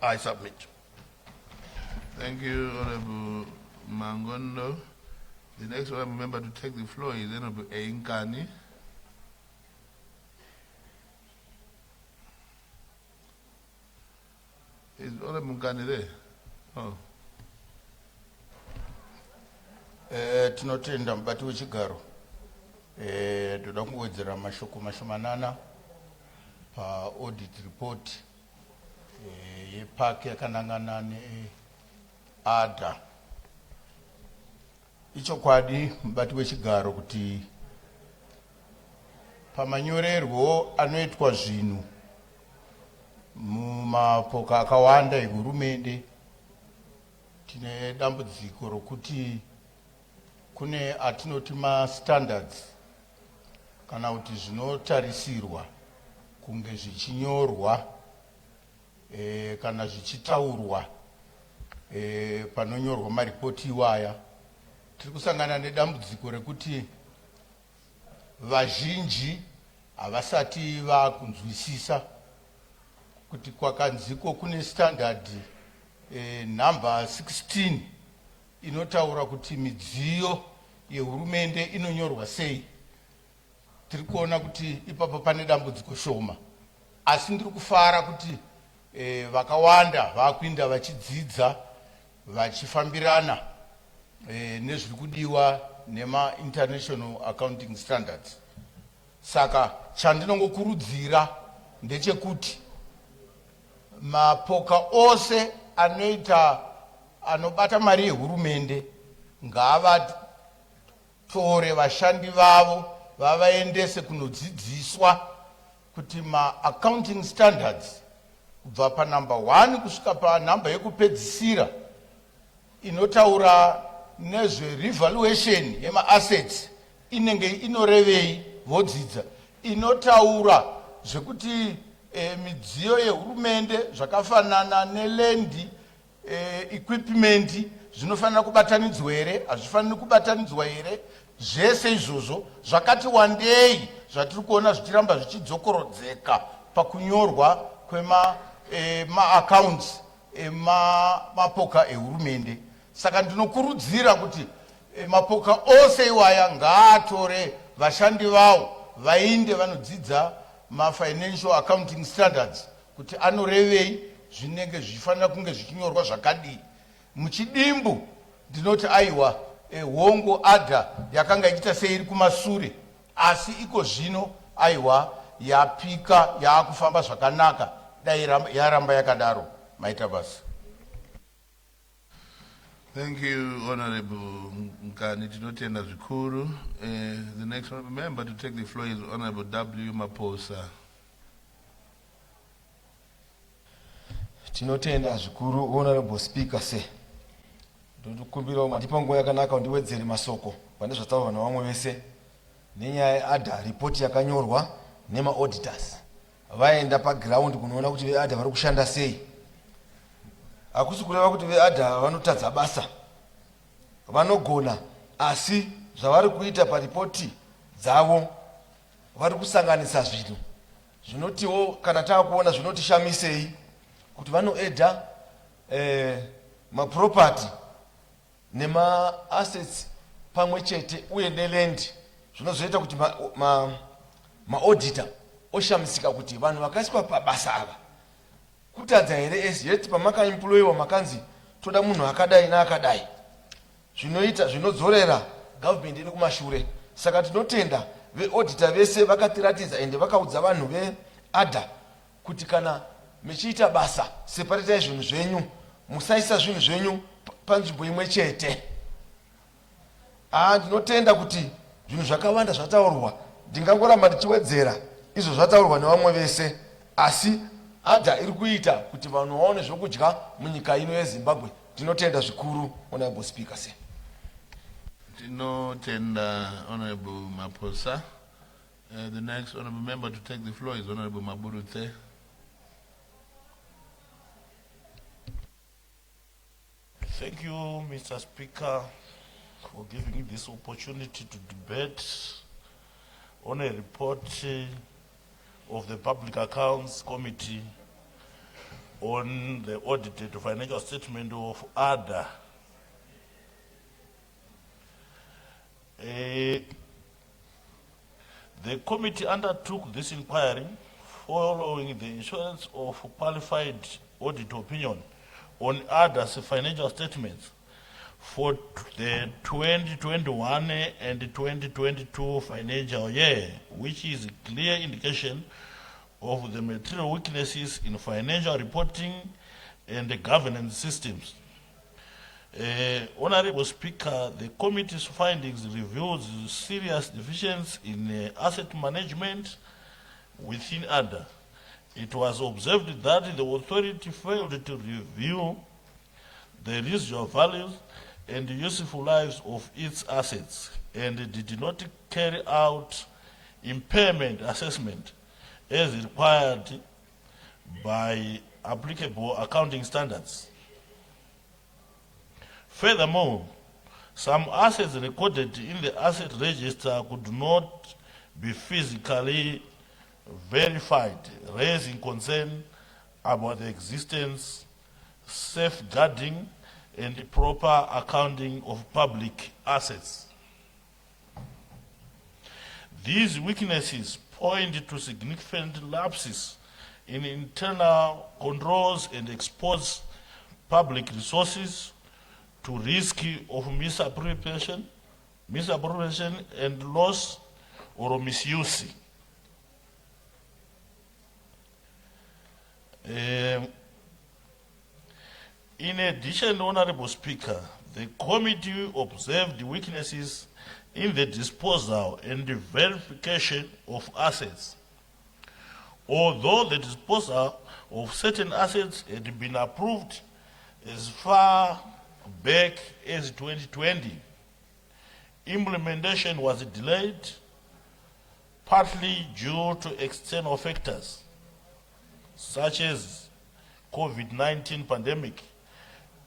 I submit. Thank you, Honorable Mangondo. The next honorable member to take the floor is Honorable Einkani. Is Honorable Nkani there? Oh. Tinotenda mubati wechigaro. Toda kungowedzera mashoko mashomanana pa audit report yepaki yakanangana neADA. Ichokwadi mubati wechigaro kuti pamanyorerwo anoitwa zvinhu mumapoka akawanda ehurumende, tine dambudziko rokuti kune atinoti standards kana kuti zvinotarisirwa kunge zvichinyorwa kana zvichitaurwa panonyorwa maripoti iwaya. Tiri kusangana nedambudziko rekuti vazhinji havasati vakunzwisisa kuti kwakanziko kune standard number 16 inotaura kuti midziyo yehurumende inonyorwa sei. Tiri kuona kuti ipapo pane dambudziko shoma, asi ndiri kufara kuti vakawanda vakuinda vachidzidza vachifambirana nezviri kudiwa nema international accounting standards. Saka chandinongokurudzira ndechekuti mapoka ose anobata mari yehurumende ngavatore vashandi vavo vavaendese kunodzidziswa kuti ma-accounting standards kubva panumber 1 kusvika panumber yekupedzisira inotaura nezverevaluation yema-assets inenge inorevei vodzidza, inotaura zvekuti midziyo yehurumende zvakafanana neland equipment zvinofanira kubatanidzwa here, hazvifaniri kubatanidzwa here. Zvese izvozvo zvakati wandei zvatiri kuona zvichiramba zvichidzokorodzeka pakunyorwa kwema-accounts emapoka ehurumende. Saka ndinokurudzira kuti mapoka ose iwaya ngaatore vashandi vavo vainde vanodzidza ma-financial accounting standards kuti anorevei, zvinenge zvifanira kunge zvichinyorwa zvakadii. Muchidimbu ndinoti aiwa hongo ADA yakanga ichita seiri kumasure, asi iko zvino aiwa yapika yaakufamba zvakanaka, dai yaramba yakadaro. Maita basa. Thank you, Honorable Nkani. Tinotenda zvikuru. The next honorable member to take the floor is Honorable W. Maposa. Tinotenda zvikuru, Honorable Speaker, ndokumbira ndipo nguva yakanaka ndiwedzere masoko pane zvataurwa navamwe vese nenyaya yeadha ripoti yakanyorwa nema-auditors vaenda paground kunoona kuti veadha vari kushanda sei. Hakusi kureva kuti veadha vanotadza basa, vanogona, asi zvavari kuita paripoti dzavo vari kusanganisa zvinhu zvinotiwo kana taakuona zvinotishamisei kuti vanoedha maproperty nema-assets pamwe chete uye neland, zvinozoita kuti ma-auditor oshamisika kuti vanhu vakaiswa pabasa ava kutadza here as yet pamakaemployiwa makanzi toda munhu akadai naakadai, zvinoita zvinodzorera government iri kumashure. Saka tinotenda veauditor vese vakatiratidza ende vakaudza vanhu veadha kuti kana mechiita basa separatai zvinhu zvenyu, musaisa zvinhu zvenyu panzvimbo imwe chete. Ndinotenda kuti zvinhu zvakawanda zvataurwa, ndingangoramba ndichiwedzera izvo zvataurwa nevamwe vese, asi adha iri kuita kuti vanhu vaone zvokudya munyika ino yeZimbabwe. Tinotenda zvikuru, Honorable Speaker. Tinotenda Honorable Maposa. The next honorable member to take the floor is Honorable Maburute. Thank you, Mr. Speaker, for giving me this opportunity to debate on a report of the Public Accounts Committee on the audited financial statement of ADA. The committee undertook this inquiry following the issuance of qualified audit opinion on ADA's financial statements for the 2021 and 2022 financial year, which is a clear indication of the material weaknesses in financial reporting and the governance systems. Honorable Speaker, the committee's findings reveals serious deficiencies in asset management within ADA. It was observed that the authority failed to review the residual values and useful lives of its assets and did not carry out impairment assessment as required by applicable accounting standards. Furthermore, some assets recorded in the asset register could not be physically verified, raising concern about the existence, safeguarding, and proper accounting of public assets. These weaknesses point to significant lapses in internal controls and expose public resources to risk of misappropriation and loss or misuse. In addition, Honorable Speaker, the committee observed weaknesses in the disposal and the verification of assets. Although the disposal of certain assets had been approved as far back as 2020, implementation was delayed, partly due to external factors such as COVID-19 pandemic,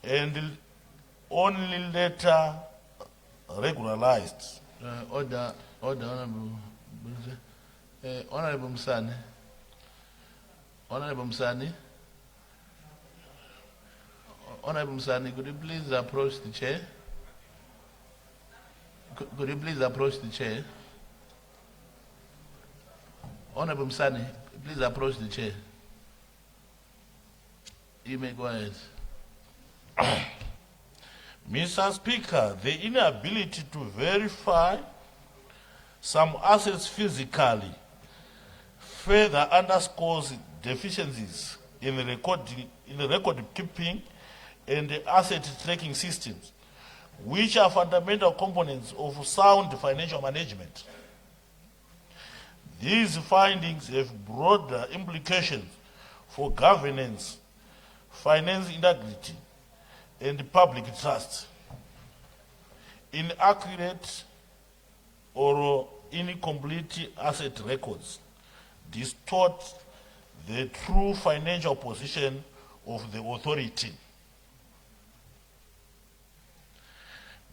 and only later regularized. Order, Honorable Honorable Msani. Honorable Msani. Honorable Msani, could you please approach the chair? Could you please approach the chair? Honorable Msani, please approach the chair. You may go ahead. Mr. Speaker, the inability to verify some assets physically further underscores deficiencies in the record keeping and the asset tracking systems, which are fundamental components of sound financial management. These findings have broader implications for governance, finance integrity, and public trust. inaccurate or incomplete asset records distort the true financial position of the authority.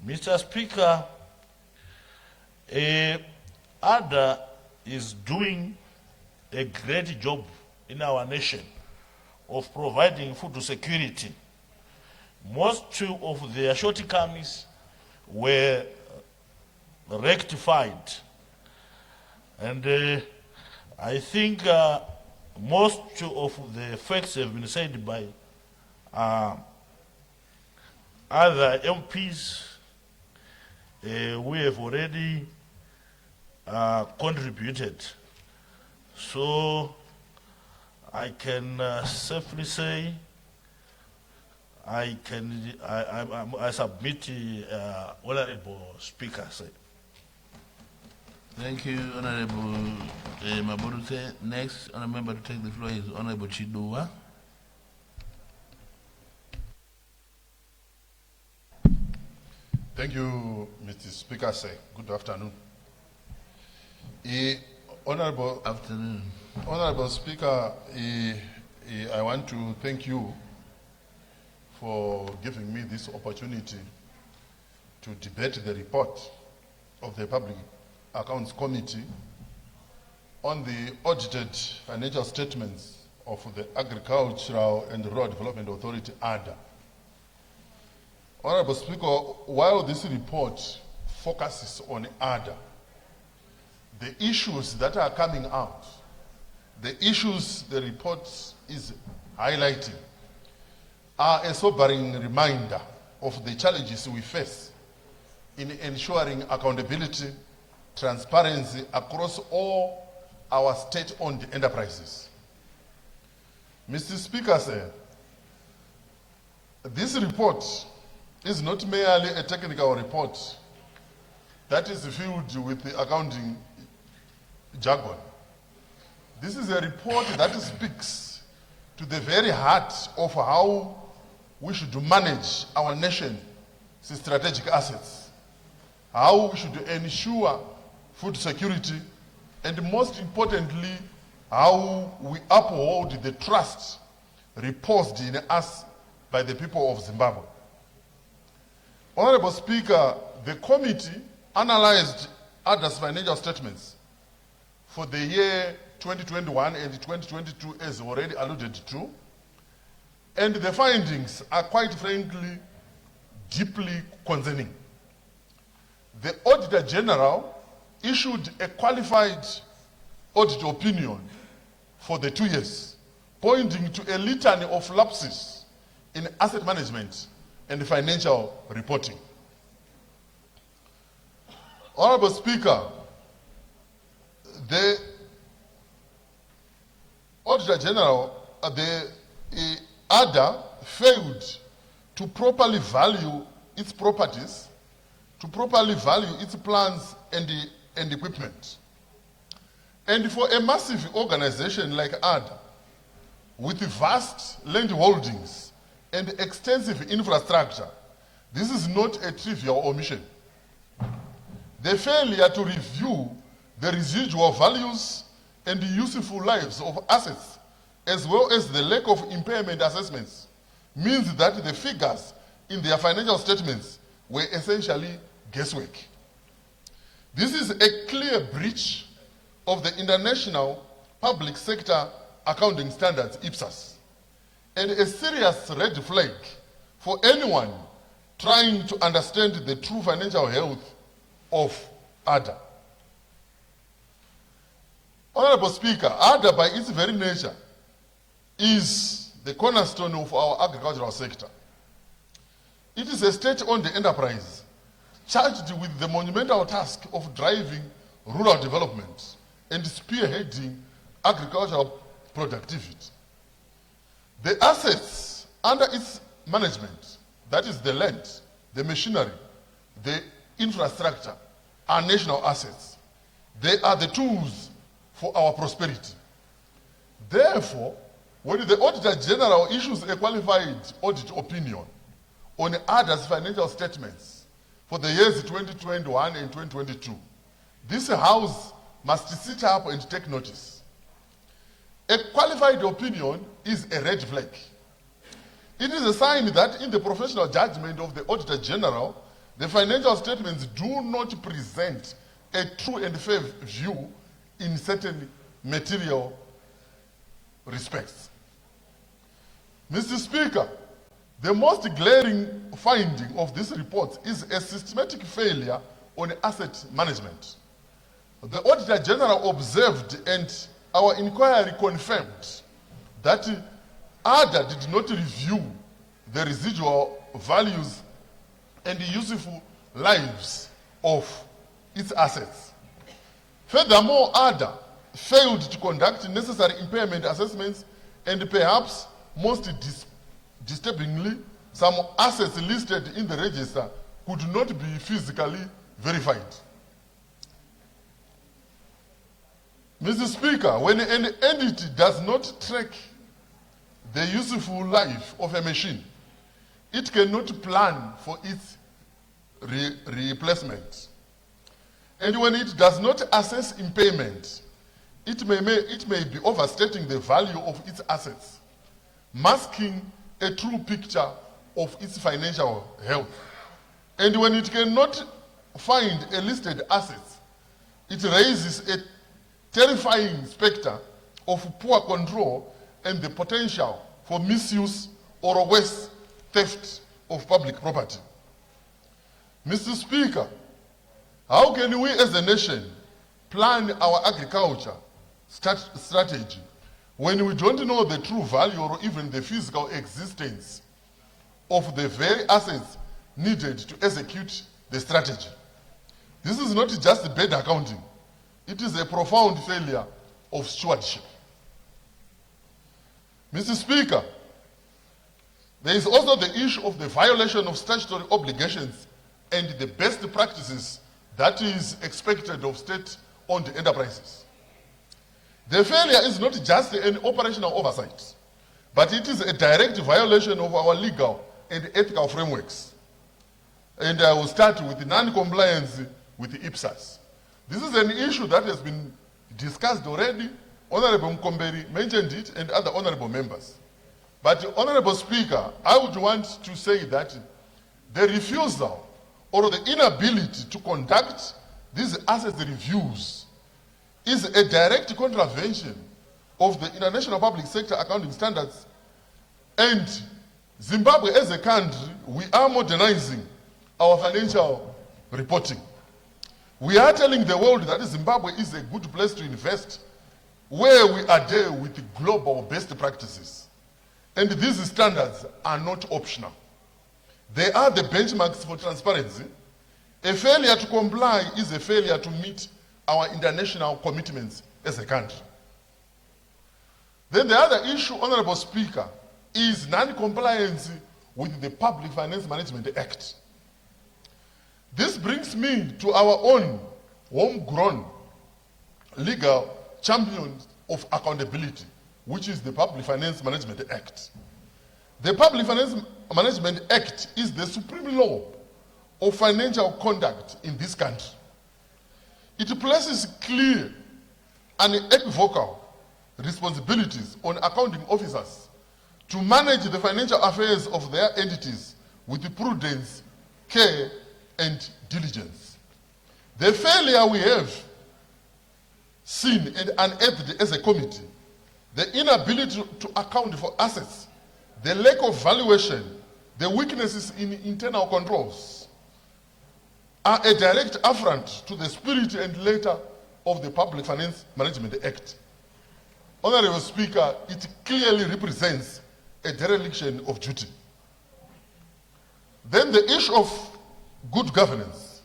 Mr. Speaker, ADA is doing a great job in our nation of providing food security. Most of their shortcomings were rectified, and I think most of the facts have been said by other MPs. We have already contributed. So I can safely say I submit, Honorable Speaker. Thank you, Honorable Maburute. Next, Honorable member to take the floor is Honorable Chidua. Thank you, Mr. Speaker. Good afternoon. Honorable afternoon. Honorable Speaker, I want to thank you for giving me this opportunity to debate the report of the Public Accounts Committee on the audited financial statements of the Agricultural and Rural Development Authority, ADA. Honorable Speaker, while this report focuses on ADA, the issues that are coming out, the issues the report is highlighting, are a sobering reminder of the challenges we face in ensuring accountability, transparency across all our state-owned enterprises. Mr. Speaker, this report is not merely a technical report that is filled with the accounting jargon. This is a report that speaks to the very heart of how we should manage our nation's strategic assets, how we should ensure food security, and most importantly, how we uphold the trust reposed in us by the people of Zimbabwe. Honorable Speaker, the committee analyzed ADA's financial statements for the year 2021 and 2022, as already alluded to, and the findings are quite frankly deeply concerning. The Auditor General issued a qualified audit opinion for the 2 years, pointing to a litany of lapses in asset management and financial reporting. Honorable Speaker, the Auditor General, the ADA failed to properly value its properties, to properly value its plants and equipment. And for a massive organization like ADA, with vast land holdings and extensive infrastructure, this is not a trivial omission. The failure to review the residual values and useful lives of assets, as well as the lack of impairment assessments, means that the figures in their financial statements were essentially guesswork. This is a clear breach of the International Public Sector Accounting Standards, IPSAS, and a serious red flag for anyone trying to understand the true financial health of ADA. Honorable Speaker, ADA by its very nature is the cornerstone of our agricultural sector. It is a state-owned enterprise charged with the monumental task of driving rural development and spearheading agricultural productivity. The assets under its management, that is the land, the machinery, the infrastructure, are national assets. They are the tools for our prosperity. Therefore, when the Auditor General issues a qualified audit opinion on ADA's financial statements for the years 2021 and 2022. This House must sit up and take notice. A qualified opinion is a red flag. It is a sign that in the professional judgment of the Auditor General, the financial statements do not present a true and fair view in certain material respects. Mr. Speaker, the most glaring finding of this report is a systematic failure on asset management. The Auditor General observed and our inquiry confirmed that ADA did not review the residual values and the useful lives of its assets. Furthermore, ADA failed to conduct necessary impairment assessments, and perhaps most disturbingly, some assets listed in the register could not be physically verified. Mr. Speaker, when an entity does not track the useful life of a machine, it cannot plan for its replacement. And when it does not assess impairment, it may be overstating the value of its assets, masking a true picture of its financial health. And when it cannot find a listed asset, it raises a terrifying specter of poor control and the potential for misuse or worse, theft of public property. Mr. Speaker, how can we as a nation plan our agriculture strategy when we don't know the true value or even the physical existence of the very assets needed to execute the strategy? This is not just bad accounting. It is a profound failure of stewardship. Mr. Speaker, there is also the issue of the violation of statutory obligations and the best practices that is expected of state-owned enterprises. The failure is not just an operational oversight, but it is a direct violation of our legal and ethical frameworks. And I will start with the non-compliance with the IPSAS. This is an issue that has been discussed already. Honorable Mkomberi mentioned it and other honorable members. But Honorable Speaker, I would want to say that the refusal or the inability to conduct these asset reviews is a direct contravention of the International Public Sector Accounting Standards. And Zimbabwe as a country, we are modernizing our financial reporting. We are telling the world that Zimbabwe is a good place to invest, where we adhere with the global best practices. And these standards are not optional. They are the benchmarks for transparency. A failure to comply is a failure to meet our international commitments as a country. Then the other issue, Honorable Speaker, is non-compliance with the Public Finance Management Act. This brings me to our own homegrown legal champion of accountability, which is the Public Finance Management Act. The Public Finance Management Act is the supreme law of financial conduct in this country. It places clear and equivocal responsibilities on accounting officers to manage the financial affairs of their entities with prudence, care, and diligence. The failure we have seen and unearthed as a committee, the inability to account for assets, the lack of valuation, the weaknesses in internal controls, are a direct affront to the spirit and letter of the Public Finance Management Act. Honorable Speaker, it clearly represents a dereliction of duty. Then the issue of good governance.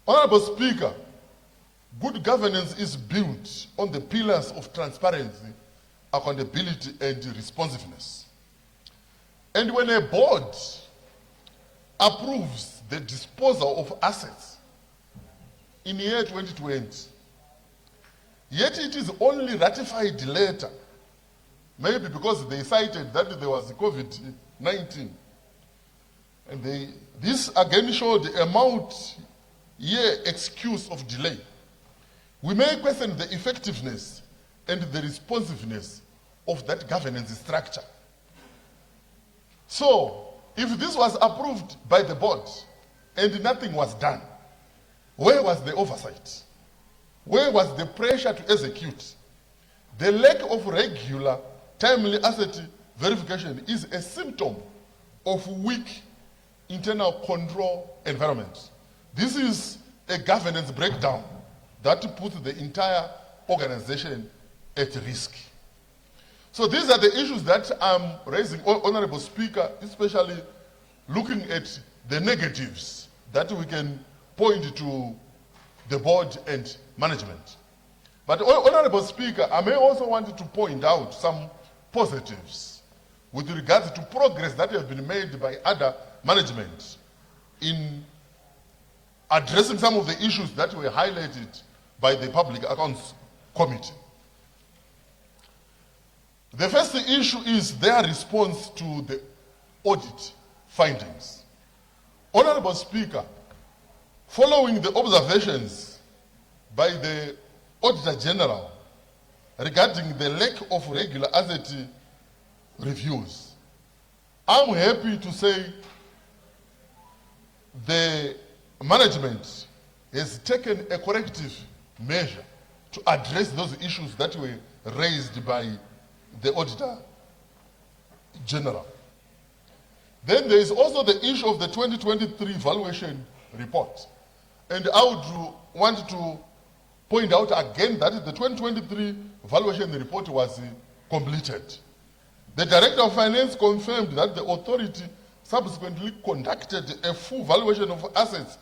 Honorable Speaker, good governance is built on the pillars of transparency, accountability, and responsiveness. And when a board approves the disposal of assets in the year 2020, yet it is only ratified later, maybe because they cited that there was COVID-19, And this again showed a multi-year excuse of delay. We may question the effectiveness and the responsiveness of that governance structure. So, if this was approved by the board and nothing was done, where was the oversight? Where was the pressure to execute? The lack of regular, timely asset verification is a symptom of weak internal control environment. This is a governance breakdown that puts the entire organization at risk. So these are the issues that I'm raising, Honorable Speaker, especially looking at the negatives that we can point to the board and management. But Honorable Speaker, I may also want to point out some positives with regards to progress that has been made by other management in addressing some of the issues that were highlighted by the Public Accounts Committee. The first issue is their response to the audit findings. Honorable Speaker, following the observations by the Auditor General regarding the lack of regular asset reviews, I'm happy to say the management has taken a corrective measure to address those issues that were raised by the Auditor General. Then there is also the issue of the 2023 valuation report. And I would want to point out again that the 2023 valuation report was completed. The Director of Finance confirmed that the authority subsequently conducted a full valuation of assets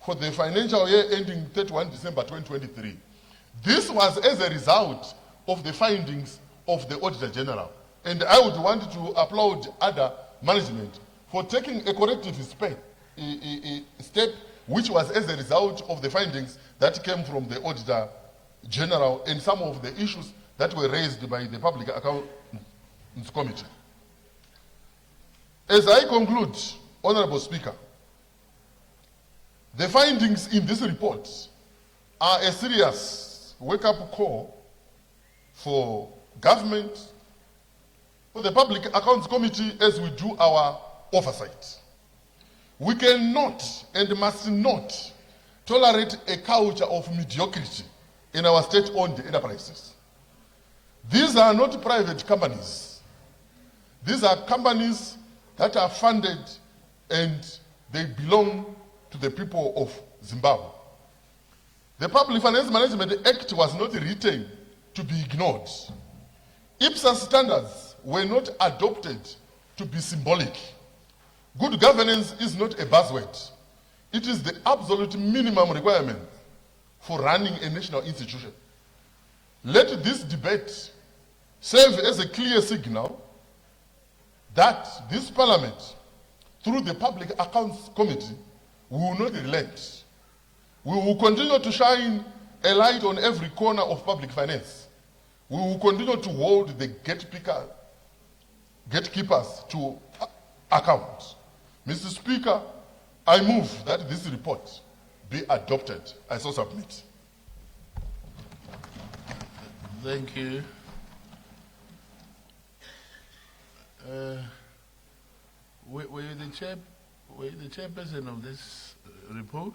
for the financial year ending 31 December 2023. This was as a result of the findings of the Auditor General. And I would want to applaud other management for taking a corrective step, which was as a result of the findings that came from the Auditor General and some of the issues that were raised by the Public Accounts Committee. As I conclude, Honorable Speaker, the findings in this report are a serious wake-up call for government, for the Public Accounts Committee as we do our oversight. We cannot and must not tolerate a culture of mediocrity in our state-owned enterprises. These are not private companies. These are companies that are funded and they belong to the people of Zimbabwe. The Public Finance Management Act was not written to be ignored. IPSAS standards were not adopted to be symbolic. Good governance is not a buzzword. It is the absolute minimum requirement for running a national institution. Let this debate serve as a clear signal that this Parliament, through the Public Accounts Committee, will not relent. We will continue to shine a light on every corner of public finance. We will continue to hold the gatekeepers to account. Mr. Speaker, I move that this report be adopted. I so submit. Thank you. Were you the chairperson of this report?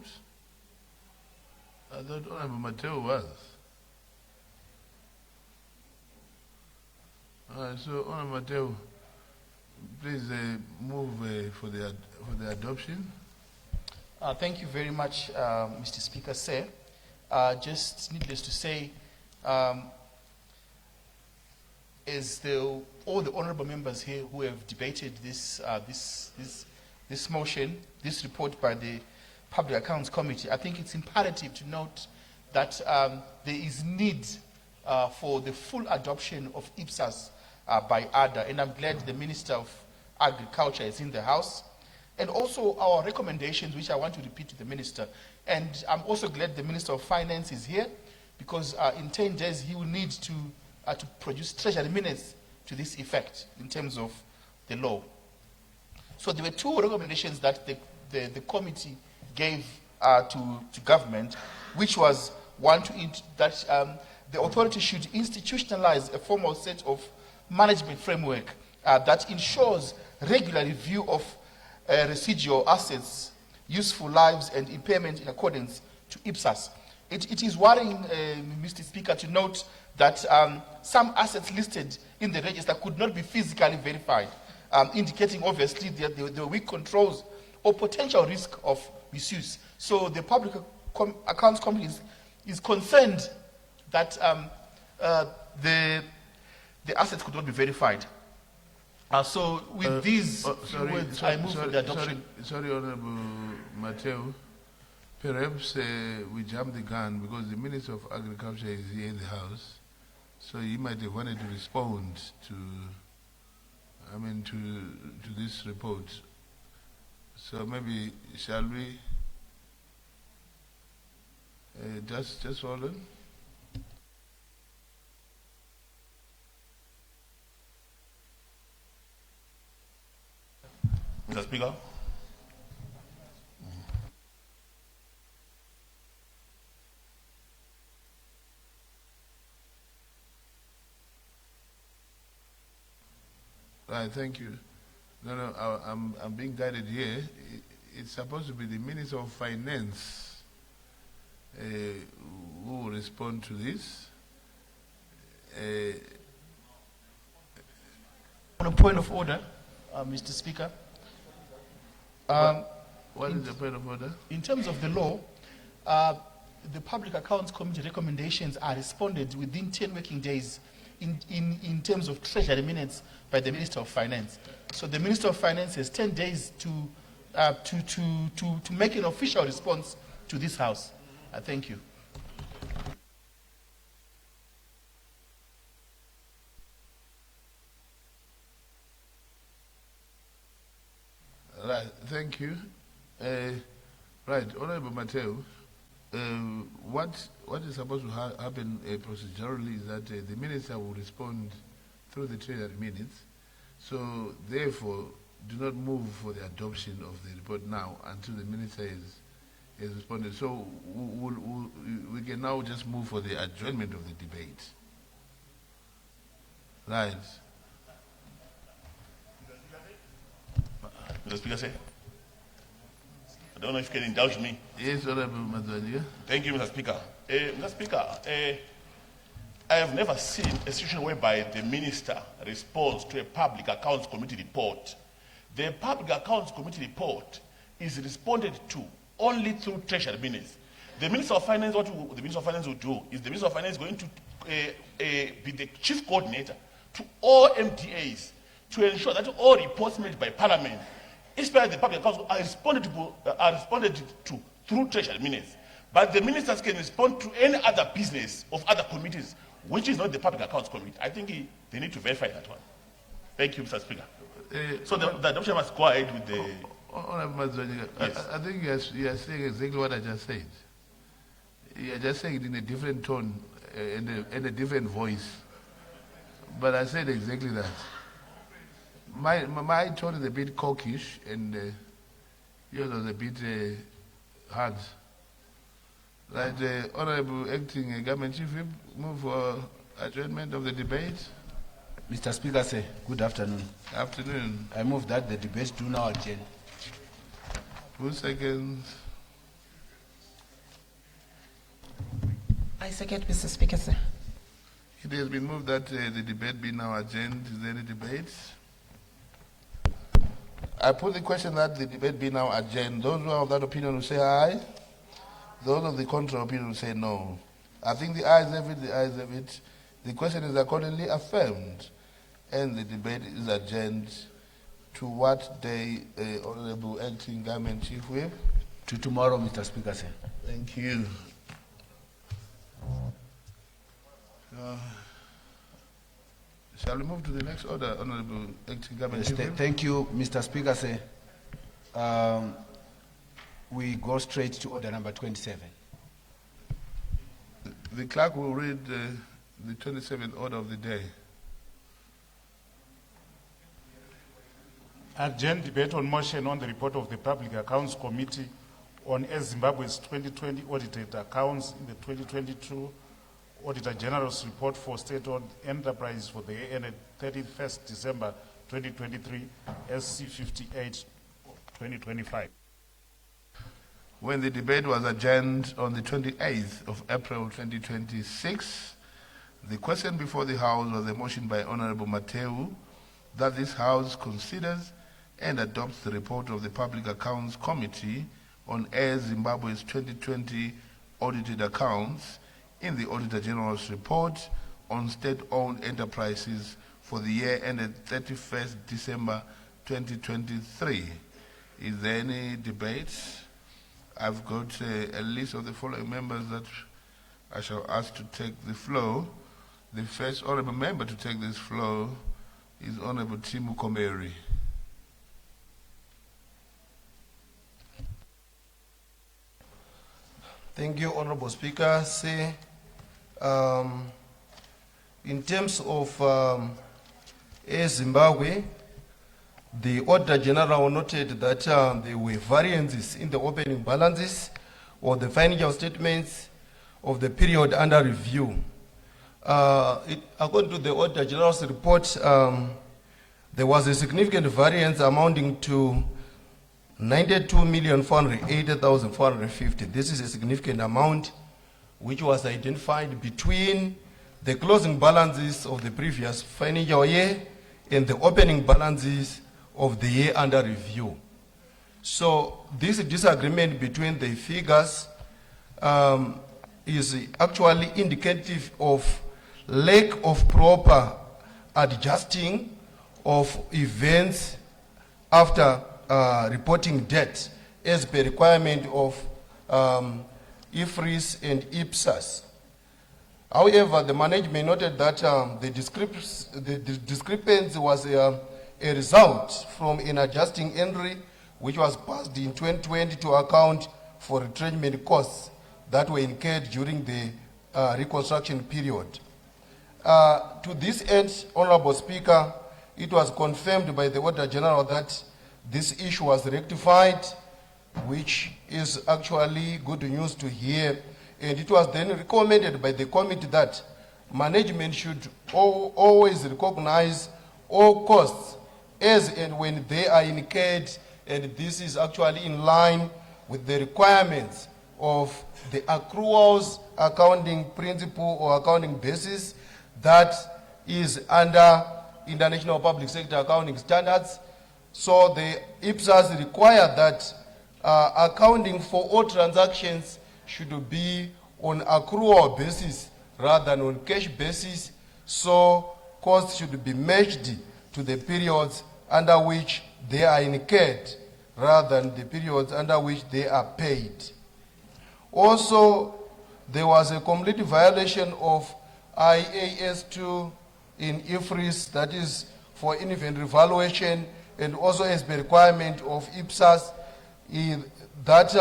I thought Honorable Mateo was. All right, so Honorable Mateo, please move for the adoption. Thank you very much, Mr. Speaker, sir. Just needless to say, as all the honourable members here who have debated this motion, this report by the Public Accounts Committee, I think it's imperative to note that there is need for the full adoption of IPSAS by ADA, and I'm glad the Minister of Agriculture is in the House, and also our recommendations, which I want to repeat to the Minister. And I'm also glad the Minister of Finance is here, because in 10 days he will need to produce treasury minutes to this effect in terms of the law. So there were two recommendations that the committee gave to government, which was one, that the authority should institutionalize a formal set of management framework that ensures regular review of residual assets, useful lives, and impairment in accordance to IPSAS. It is worrying, Mr. Speaker, to note that some assets listed in the register could not be physically verified, indicating obviously that there were weak controls or potential risk of misuse. So the Public Accounts Committee is concerned that the assets could not be verified. So with these words, I move for the adoption. Sorry, Honorable Mateo. Perhaps we jumped the gun because the Minister of Agriculture is here in the House, so he might have wanted to respond to, to this report. So maybe shall we just hold on? Mr. Speaker. Right, thank you. No, I'm being guided here. It's supposed to be the Minister of Finance who will respond to this. On a point of order, Mr. Speaker. What is the point of order? In terms of the law, the Public Accounts Committee recommendations are responded within 10 working days in terms of Treasury minutes by the Minister of Finance. So the Minister of Finance has 10 days to make an official response to this House. Thank you. Right, thank you. Right, Honorable Mateo, what is supposed to happen procedurally is that the Minister will respond through the Treasury minutes. So, therefore, do not move for the adoption of the report now until the Minister is responded. So, we can now just move for the adjournment of the debate. Right. Mr. Speaker, sir. I don't know if you can indulge me. Yes, Honorable Madhwanya. Thank you, Mr. Speaker. Mr. Speaker, I have never seen a situation whereby the Minister responds to a Public Accounts Committee report. The Public Accounts Committee report is responded to only through Treasury minutes. The Minister of Finance, what the Minister of Finance will do is the Minister of Finance is going to be the chief coordinator to all MDAs to ensure that all reports made by Parliament, especially the public accounts, are responded to through Treasury minutes. But the ministers can respond to any other business of other committees, which is not the Public Accounts Committee. I think they need to verify that one. Thank you, Mr. Speaker. So the adoption must go ahead with the... Honorable Madhwanya, yes. I think you are saying exactly what I just said. You are just saying it in a different tone and a different voice. But I said exactly that. My tone is a bit coquettish and yours was a bit hard. Right, Honorable Acting Government Chief Whip, move for adjournment of the debate. Mr. Speaker, sir, good afternoon. Afternoon. I move that the debate do now adjourn. 2 seconds. I second, Mr. Speaker, sir. It has been moved that the debate be now adjourned. Is there any debate? I put the question that the debate be now adjourned. Those who are of that opinion will say aye. Those of the contrary opinion will say no. I think the ayes have it, the ayes have it. The question is accordingly affirmed, and the debate is adjourned to what day, Honorable Acting Government Chief Whip? To tomorrow, Mr. Speaker, sir. Thank you. Shall we move to the next order, Honorable Acting Government Chief Whip? Thank you, Mr. Speaker, sir. We go straight to order number 27. The clerk will read the 27th order of the day. Adjourn debate on motion on the report of the Public Accounts Committee on Zimbabwe's 2020 audited accounts in the 2022 Auditor General's report for state-owned enterprises for the year ended 31st December 2023, SC 58, 2025. When the debate was adjourned on the 28th of April 2026, the question before the House was a motion by Honorable Mateu that this House considers and adopts the report of the Public Accounts Committee on Air Zimbabwe's 2020 audited accounts in the Auditor General's report on state-owned enterprises for the year ended 31st December 2023. Is there any debate? I've got a list of the following members that I shall ask to take the floor. The first honorable member to take this floor is Honorable Timu Komeri. Thank you, Honorable Speaker. In terms of Air Zimbabwe, the Auditor General noted that there were variances in the opening balances or the financial statements of the period under review. According to the Auditor General's report, there was a significant variance amounting to 92,480,450. This is a significant amount which was identified between the closing balances of the previous financial year and the opening balances of the year under review. So this disagreement between the figures is actually indicative of lack of proper adjusting of events after reporting debt as per requirement of IFRIS and IPSAS. However, the management noted that the discrepancy was a result from an adjusting entry which was passed in 2020 to account for retrenchment costs that were incurred during the reconstruction period. To this end, Honorable Speaker, it was confirmed by the Auditor General that this issue was rectified, which is actually good news to hear. And it was then recommended by the committee that management should always recognize all costs as and when they are incurred, and this is actually in line with the requirements of the accruals accounting principle or accounting basis that is under International Public Sector Accounting Standards. So the IPSAS require that accounting for all transactions should be on accrual basis rather than on cash basis. So costs should be matched to the periods under which they are incurred rather than the periods under which they are paid. Also, there was a complete violation of IAS 2 in IFRIS, that is for inventory valuation, and also as per requirement of IPSAS, that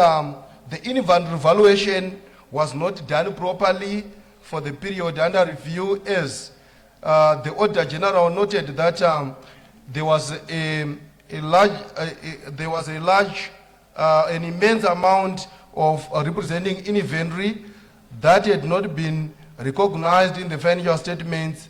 the inventory valuation was not done properly for the period under review, as the Auditor General noted that there was an immense amount of representing inventory that had not been recognized in the financial statements,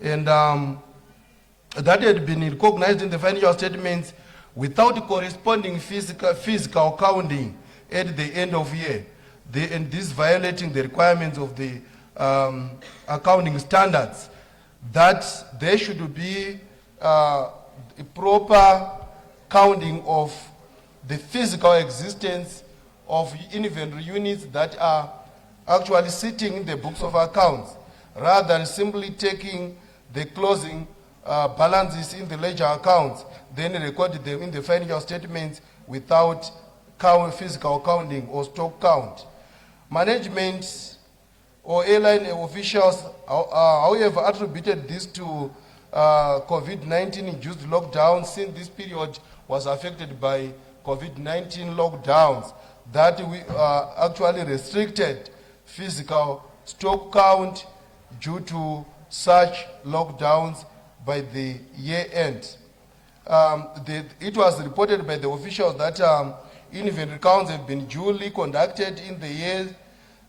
and that had been recognized in the financial statements without corresponding physical counting at the end of year. And this violating the requirements of the accounting standards, that there should be a proper counting of the physical existence of inventory units that are actually sitting in the books of accounts, rather than simply taking the closing balances in the ledger accounts, then record them in the financial statements without physical counting or stock count. Management or airline officials, however, attributed this to COVID-19 induced lockdown, since this period was affected by COVID-19 lockdowns, that we actually restricted physical stock count due to such lockdowns by the year end. it was reported by the officials that inventory counts have been duly conducted in the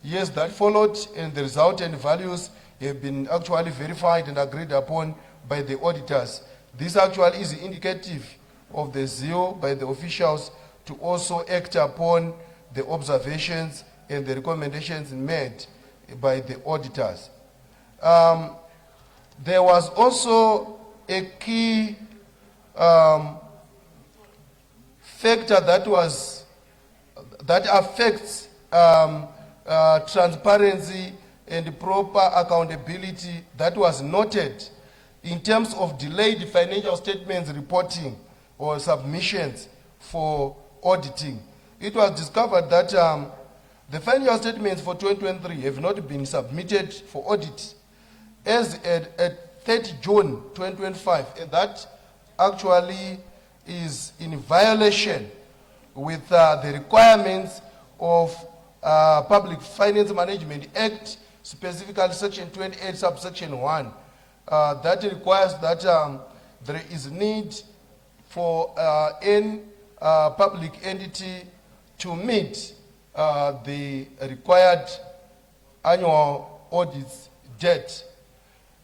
years that followed, and the resultant values have been actually verified and agreed upon by the auditors. This actually is indicative of the zeal by the officials to also act upon the observations and the recommendations made by the auditors. There was also a key factor that affects transparency and proper accountability that was noted in terms of delayed financial statements reporting or submissions for auditing. It was discovered that the financial statements for 2023 have not been submitted for audit as at 30 June 2025, and that actually is in violation with the requirements of Public Finance Management Act, specifically Section 28, subsection 1, that requires that there is need for any public entity to meet the required annual audits debt.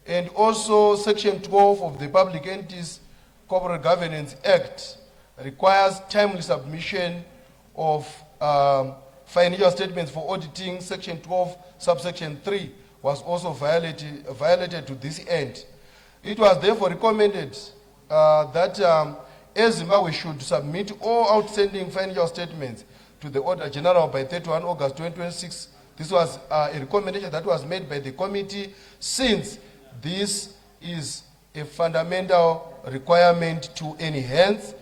And also Section 12 of the Public Entities Corporate Governance Act requires timely submission of financial statements for auditing. Section 12, subsection 3 was also violated to this end. It was therefore recommended that Zimbabwe should submit all outstanding financial statements to the Auditor General by 31 August 2026. This was a recommendation that was made by the committee, since this is a fundamental requirement to enhance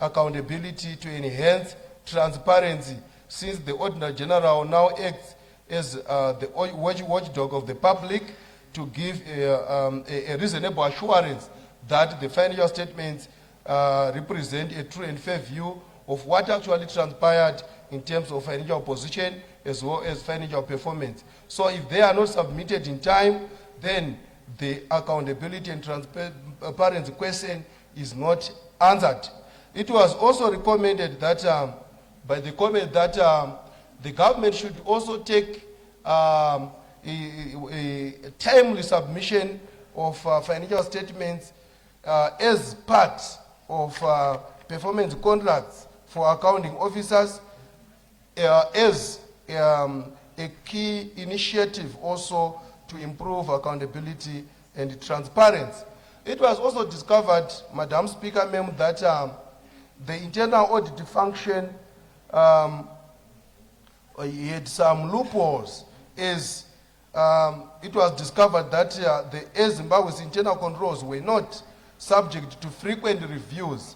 accountability, to enhance transparency, since the Auditor General now acts as the watchdog of the public to give a reasonable assurance that the financial statements represent a true and fair view of what actually transpired in terms of financial position as well as financial performance. So if they are not submitted in time, then the accountability and transparency question is not answered. It was also recommended that by the comment that the government should also take a timely submission of financial statements as part of performance contracts for accounting officers as a key initiative also to improve accountability and transparency. It was also discovered, Madam Speaker, ma'am, that the internal audit function had some loopholes, as it was discovered that the Zimbabwe's internal controls were not subject to frequent reviews,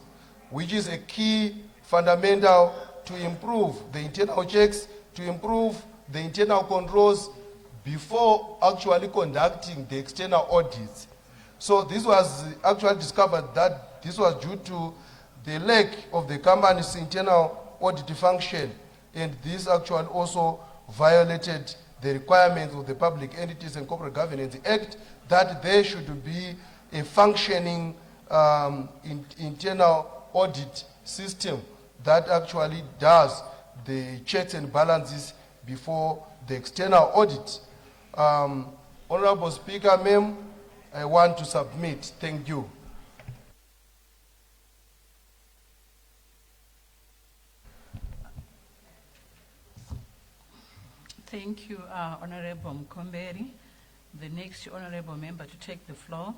which is a key fundamental to improve the internal checks, to improve the internal controls before actually conducting the external audits. So this was actually discovered that this was due to the lack of the company's internal audit function, and this actually also violated the requirements of the Public Entities and Corporate Governance Act, that there should be a functioning internal audit system that actually does the checks and balances before the external audit. Honorable Speaker, ma'am, I want to submit. Thank you. Thank you, Honorable Mkomberi. The next honorable member to take the floor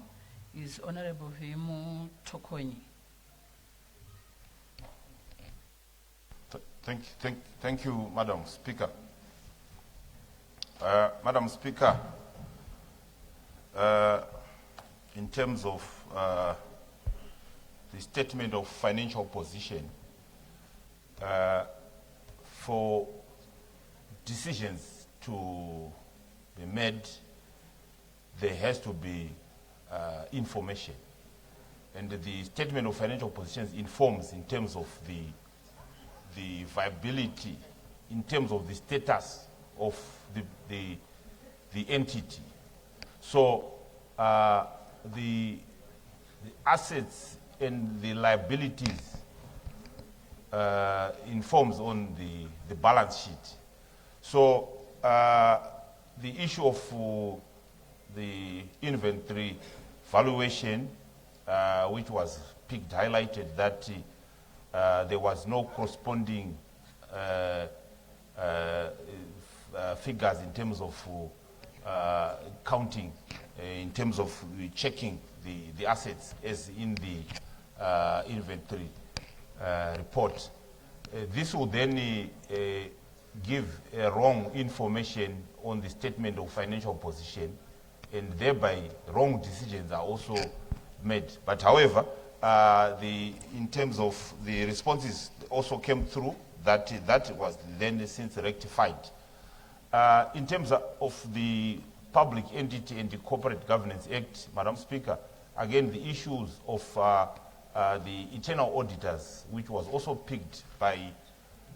is Honorable Vemu Tokonyi. Thank you, Madam Speaker. Madam Speaker, in terms of the statement of financial position, for decisions to be made, there has to be information. And the statement of financial positions informs in terms of the viability, in terms of the status of the entity. So the assets and the liabilities informs on the balance sheet. So the issue of the inventory valuation, which was picked, highlighted that there was no corresponding figures in terms of counting, in terms of checking the assets as in the inventory report. This will then give wrong information on the statement of financial position, and thereby wrong decisions are also made. But however, in terms of the responses also came through that was then since rectified. In terms of the Public Entity and the Corporate Governance Act, Madam Speaker, again the issues of the internal auditors, which was also picked by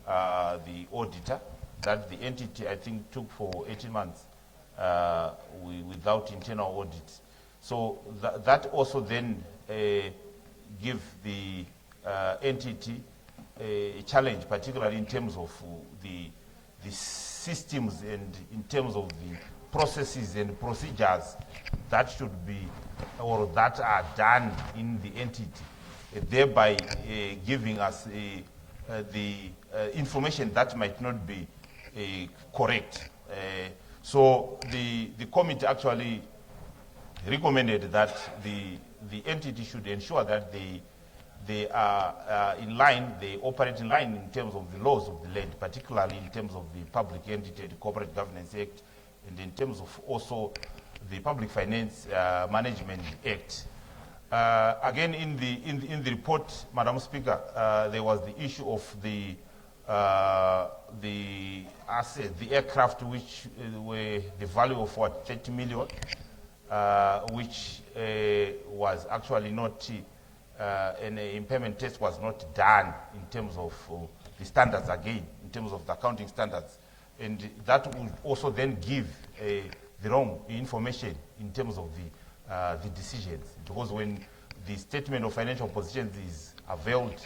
the auditor, that the entity I think took for 18 months without internal audit. So that also then give the entity a challenge, particularly in terms of the systems and in terms of the processes and procedures that should be or that are done in the entity, thereby giving us the information that might not be correct. So the committee actually recommended that the entity should ensure that they are in line, they operate in line in terms of the laws of the land, particularly in terms of the Public Entity, the Corporate Governance Act, and in terms of also the Public Finance Management Act. Again, in the report, Madam Speaker, there was the issue of the asset, the aircraft, which were the value of what, 30 million, which was actually not, an impairment test was not done in terms of the standards again, in terms of the accounting standards. And that would also then give the wrong information in terms of the decisions. Because when the statement of financial positions is availed,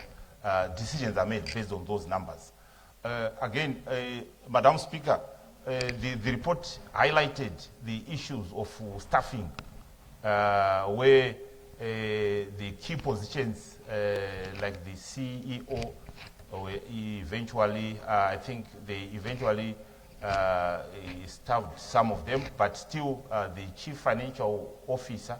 decisions are made based on those numbers. Again, Madam Speaker, the report highlighted the issues of staffing, where the key positions like the CEO eventually, I think they eventually staffed some of them, but still the chief financial officer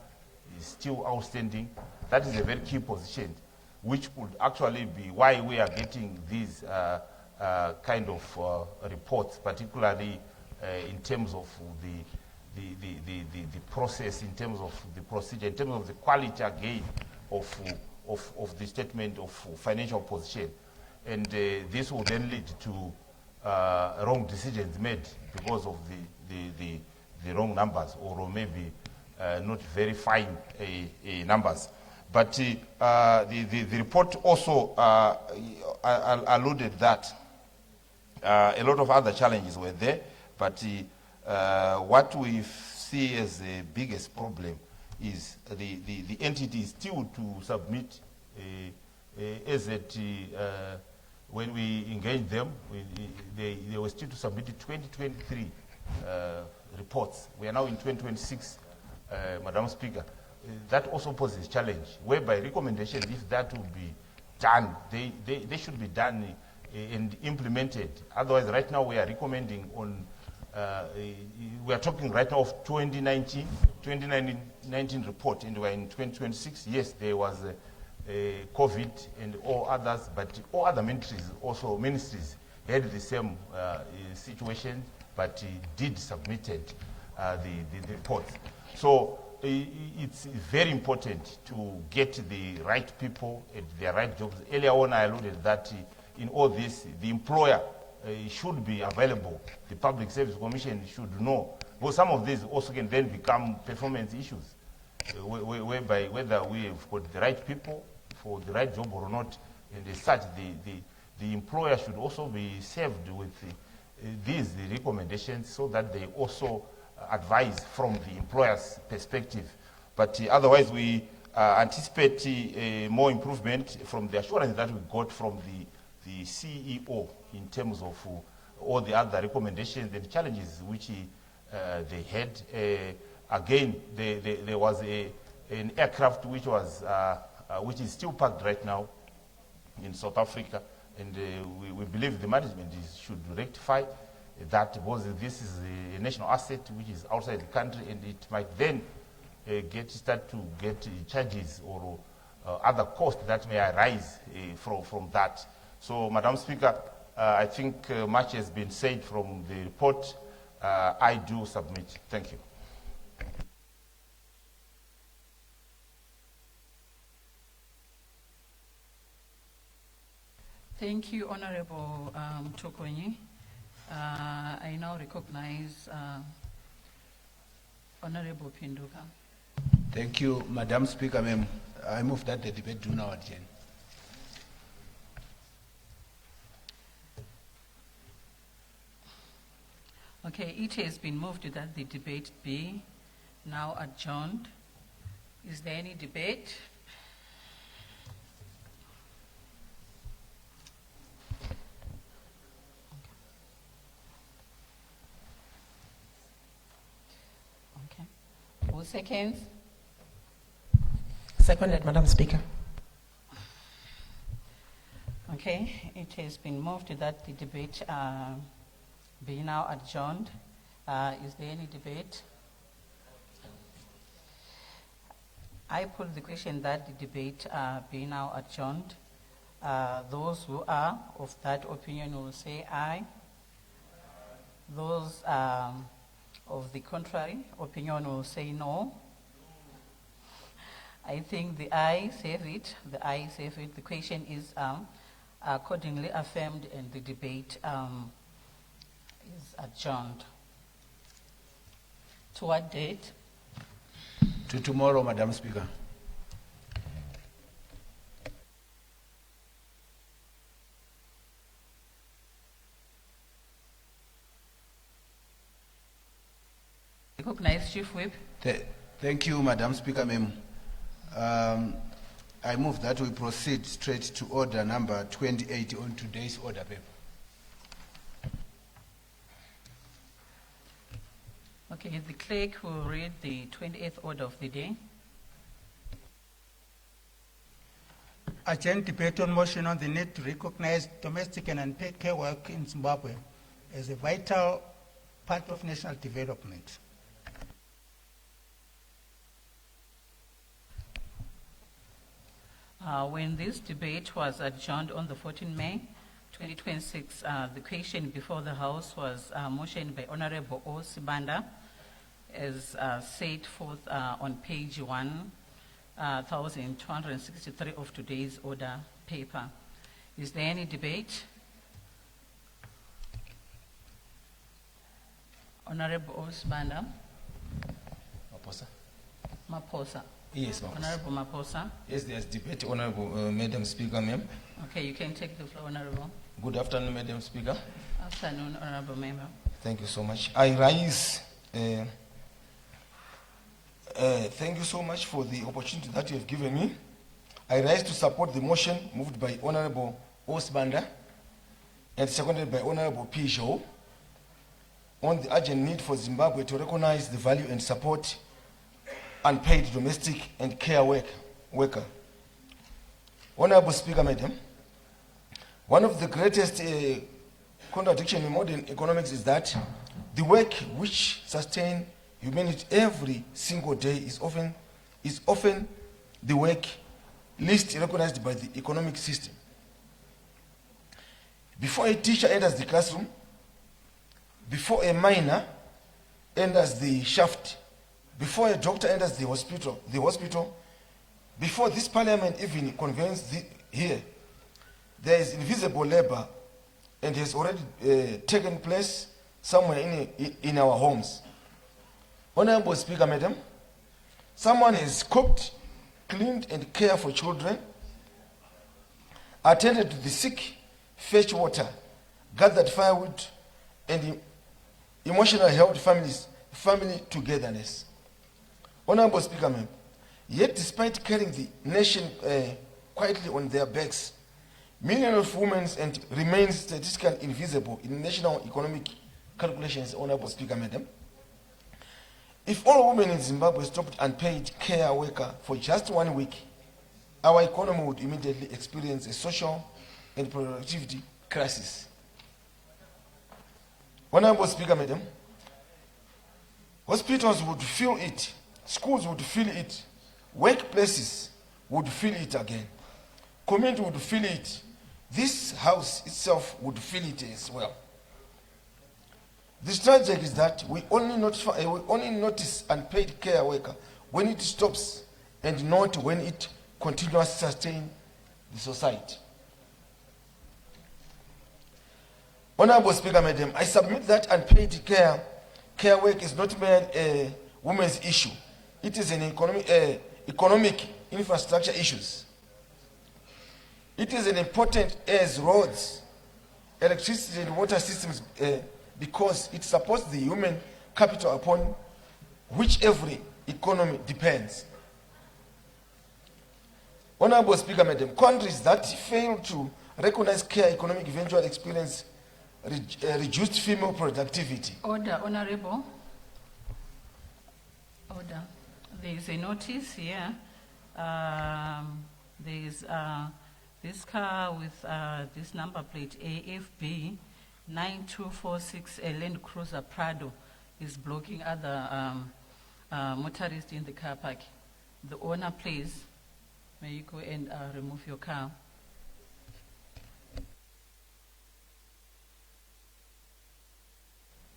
is still outstanding. That is a very key position, which could actually be why we are getting these kind of reports, particularly in terms of the process, in terms of the procedure, in terms of the quality again of the statement of financial position. And this will then lead to wrong decisions made because of the wrong numbers, or maybe not verifying numbers. But the report also alluded that a lot of other challenges were there, but what we see as the biggest problem is the entity is still to submit as at when we engaged them, they were still to submit the 2023 reports. We are now in 2026, Madam Speaker. That also poses a challenge, whereby recommendation, if that will be done, they should be done and implemented. Otherwise, right now we are recommending on, we are talking right now of 2019 report, and we are in 2026. Yes, there was COVID and all others, but all other ministries had the same situation, but did submitted the report. So it's very important to get the right people at their right jobs. Earlier on, I alluded that in all this, the employer should be available. The Public Service Commission should know. Well, some of these also can then become performance issues, whereby whether we have got the right people for the right job or not, and as such, the employer should also be served with the recommendations, so that they also advise from the employer's perspective. But otherwise, we anticipate more improvement from the assurance that we got from the CEO in terms of all the other recommendations and challenges which they had. Again, there was an aircraft which is still parked right now in South Africa, and we believe the management should rectify that, because this is a national asset which is outside the country, and it might then start to get charges or other costs that may arise from that. So, Madam Speaker, I think much has been said from the report. I do submit. Thank you. Thank you, Honorable Tokonyi. I now recognize Honorable Pinduka. Thank you, Madam Speaker, ma'am. I move that the debate do now adjourn. Okay, it has been moved that the debate be now adjourned. Is there any debate? Okay. Who seconds? Seconded, Madam Speaker. Okay, it has been moved that the debate be now adjourned. Is there any debate? I put the question that the debate be now adjourned. Those who are of that opinion will say aye. Those of the contrary opinion will say no. I think the ayes have it. The ayes have it. The question is accordingly affirmed, and the debate is adjourned. To what date? To tomorrow, Madam Speaker. Recognize Chief Whip. Thank you, Madam Speaker, ma'am. I move that we proceed straight to order number 28 on today's order paper. Okay, the clerk will read the 28th order of the day. Agenda debate on motion on the need to recognize domestic and unpaid care work in Zimbabwe as a vital part of national development. When this debate was adjourned on the 14th May 2026, the question before the House was motioned by Honorable O. Sibanda, as set forth on page 1263 of today's order paper. Is there any debate? Honorable O. Sibanda. Maposa. Maposa. Yes, Maposa. Honorable Maposa. Yes, there's debate, Honorable Madam Speaker, ma'am. Okay, you can take the floor, Honorable. Good afternoon, Madam Speaker. Afternoon, Honorable Member. Thank you so much. I rise. Thank you so much for the opportunity that you have given me. I rise to support the motion moved by Honorable Osbanda and seconded by Honorable Pijo on the urgent need for Zimbabwe to recognize the value and support unpaid domestic and care worker. Honorable Speaker, Madam, one of the greatest contradictions in modern economics is that the work which sustains humanity every single day is often the work least recognized by the economic system. Before a teacher enters the classroom, before a miner enters the shaft, before a doctor enters the hospital, before this parliament even convenes here, there is invisible labor and has already taken place somewhere in our homes. Honorable Speaker, Madam, someone has cooked, cleaned and cared for children, attended to the sick, fetched water, gathered firewood, and emotionally helped family togetherness. Honorable Speaker, ma'am, Yet despite carrying the nation quietly on their backs, millions of women and remain statistically invisible in national economic calculations, Honorable Speaker, Madam. If all women in Zimbabwe stopped unpaid care worker for just 1 week, our economy would immediately experience a social and productivity crisis. Honorable Speaker, Madam, hospitals would feel it, schools would feel it, workplaces would feel it again, community would feel it, this house itself would feel it as well. The strategy is that we only notice unpaid care worker when it stops and not when it continues to sustain the society. Honorable Speaker, Madam, I submit that unpaid care work is not merely a women's issue. It is an economic infrastructure issues. It is as important as roads, electricity and water systems because it supports the human capital upon which every economy depends. Honorable Speaker, Madam, countries that fail to recognize care economic eventually experience reduced female productivity. Order, Honorable. Order. There is a notice here. There is this car with this number plate AFB 9246, a Land Cruiser Prado, is blocking other motorists in the car park. The owner, please, may you go and remove your car.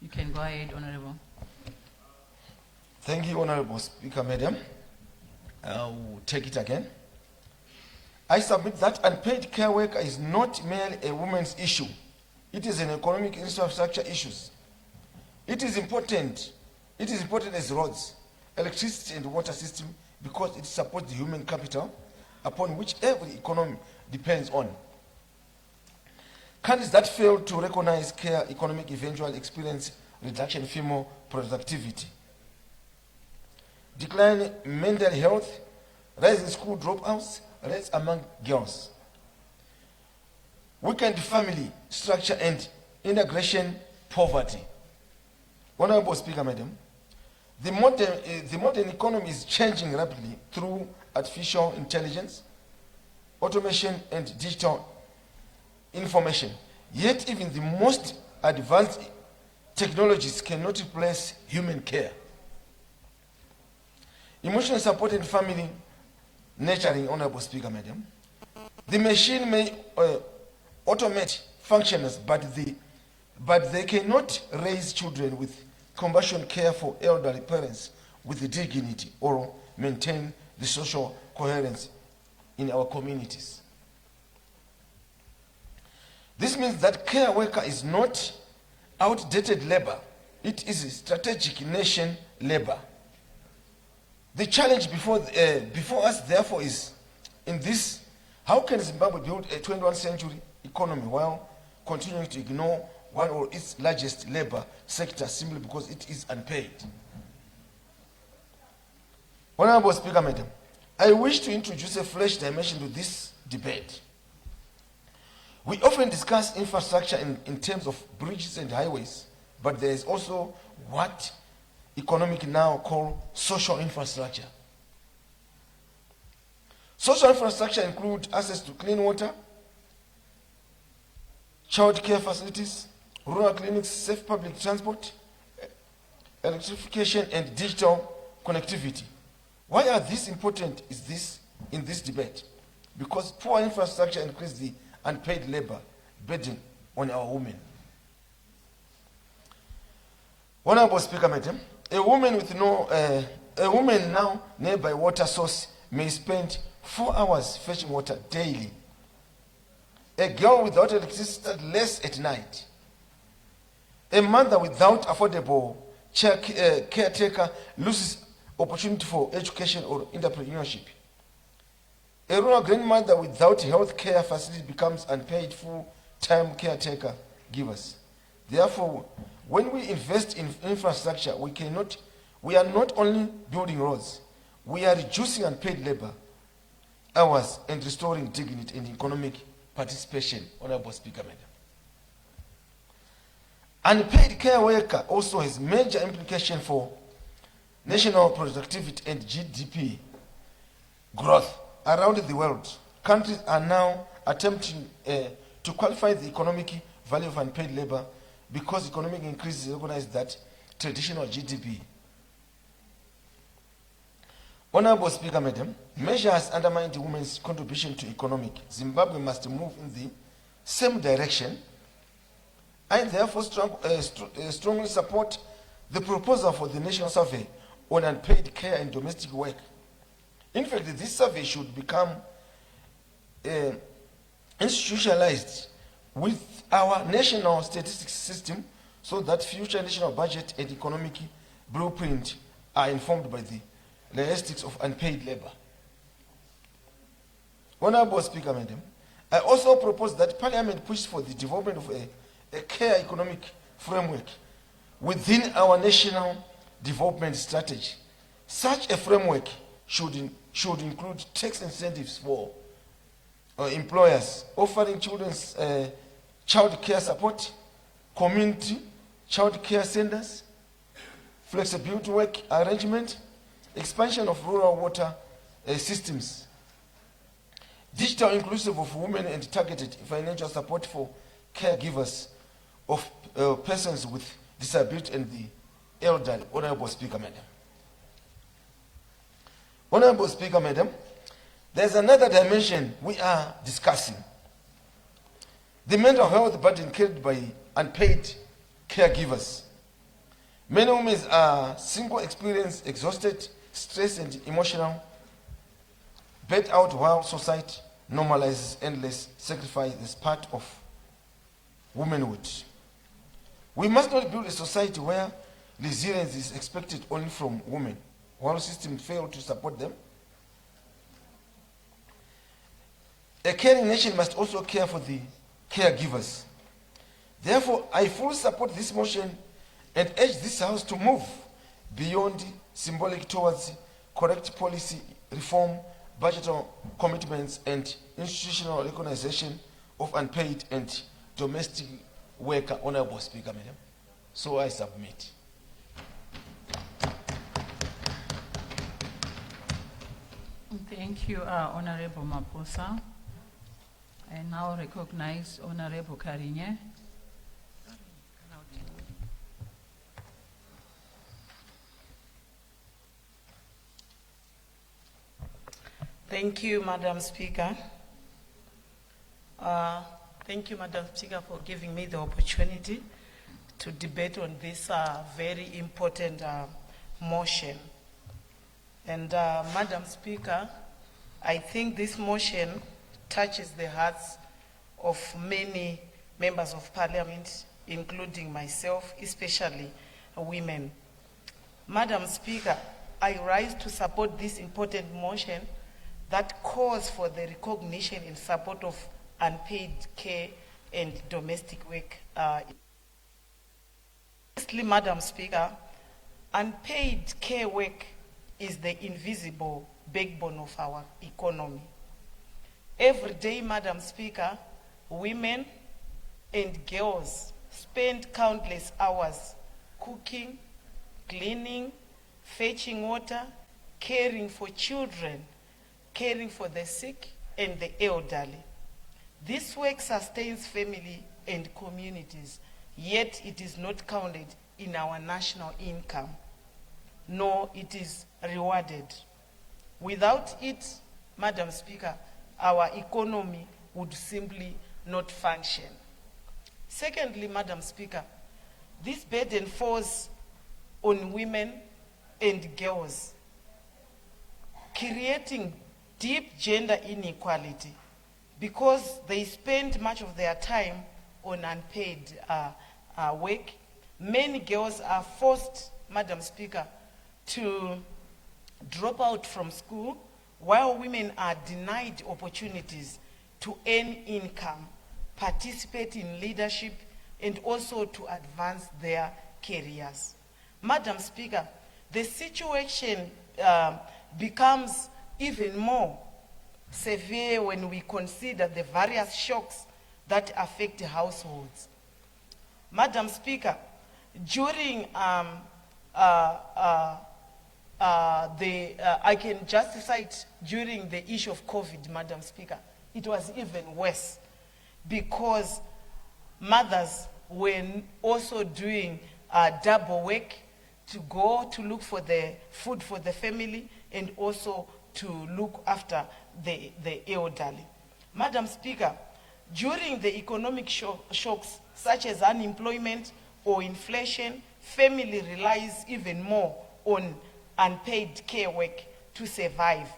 You can go ahead, Honorable. Thank you, Honorable Speaker, Madam. I will take it again. I submit that unpaid care work is not merely a women's issue. It is an economic infrastructure issue. It is important as roads, electricity and water system because it supports the human capital upon which every economy depends on. Countries that fail to recognize care economic eventually experience reduction in female productivity, decline in mental health, rise in school dropouts, rates among girls, weakened family structure and integration poverty. Honorable Speaker, Madam, the modern economy is changing rapidly through artificial intelligence, automation and digital information. Yet even the most advanced technologies cannot replace human care. Emotional support and family nurturing, Honorable Speaker, Madam. The machine may automate functions, but they cannot raise children with compassion care for elderly parents with dignity or maintain the social coherence in our communities. This means that care worker is not outdated labor. It is strategic nation labor. The challenge before us, therefore, is in this: how can Zimbabwe build a 21st century economy while continuing to ignore one of its largest labor sector simply because it is unpaid? Honorable Speaker, Madam, I wish to introduce a fresh dimension to this debate. We often discuss infrastructure in terms of bridges and highways, but there is also what economic now call social infrastructure. Social infrastructure includes access to clean water, child care facilities, rural clinics, safe public transport, electrification and digital connectivity. Why are these important in this debate? Because poor infrastructure increases the unpaid labor burden on our women. Honorable Speaker, Madam, a woman now nearby water source may spend 4 hours fetching water daily. A girl without electricity less at night. A mother without affordable caretaker loses opportunity for education or entrepreneurship. A rural grandmother without health care facility becomes unpaid full-time caretaker givers. Therefore, when we invest in infrastructure, we are not only building roads, we are reducing unpaid labor hours and restoring dignity and economic participation, Honorable Speaker, Madam. Unpaid care worker also has major implication for national productivity and GDP growth around the world. Countries are now attempting to qualify the economic value of unpaid labor because economic increases recognize that traditional GDP. Honorable Speaker, Madam, measures undermined women's contribution to economic. Zimbabwe must move in the same direction. I therefore strongly support the proposal for the national survey on unpaid care and domestic work. In fact, this survey should become institutionalized with our national statistics system so that future national budget and economic blueprint are informed by the logistics of unpaid labor. Honorable Speaker, Madam, I also propose that Parliament push for the development of a care economic framework within our national development strategy. Such a framework should include tax incentives for employers offering children's child care support, community child care centers, flexibility work arrangement, expansion of rural water systems, digital inclusive of women and targeted financial support for caregivers of persons with disability and the elderly. Honorable Speaker, Madam. Honorable Speaker, Madam, there's another dimension we are discussing. The mental health burden carried by unpaid caregivers. Many women are single, experience exhausted, stressed and emotional, burnt out while society normalizes endless sacrifice as part of womanhood. We must not build a society where resilience is expected only from women, while systems fail to support them. A caring nation must also care for the caregivers. Therefore, I fully support this motion and urge this House to move beyond symbolic towards correct policy reform, budgetary commitments, and institutional recognition of unpaid and domestic worker. Honorable Speaker, Madam. So I submit. Thank you, Honorable Maposa. I now recognize Honorable Karinye. Thank you, Madam Speaker. Thank you, Madam Speaker, for giving me the opportunity to debate on this very important motion. And Madam Speaker, I think this motion touches the hearts of many members of Parliament, including myself, especially women. Madam Speaker, I rise to support this important motion that calls for the recognition and support of unpaid care and domestic work. Firstly, Madam Speaker, unpaid care work is the invisible backbone of our economy. Every day, Madam Speaker, women and girls spend countless hours cooking, cleaning, fetching water, caring for children, caring for the sick and the elderly. This work sustains family and communities, yet it is not counted in our national income, nor it is rewarded. Without it, Madam Speaker, our economy would simply not function. Secondly, Madam Speaker, this burden falls on women and girls, creating deep gender inequality because they spend much of their time on unpaid work. Many girls are forced, Madam Speaker, to drop out from school, while women are denied opportunities to earn income, participate in leadership, and also to advance their careers. Madam Speaker, the situation becomes even more severe when we consider the various shocks that affect households. Madam Speaker, during I can just cite during the issue of COVID, Madam Speaker, it was even worse because mothers were also doing double work to go to look for the food for the family and also to look after the elderly. Madam Speaker, during the economic shocks such as unemployment or inflation, family relies even more on unpaid care work to survive,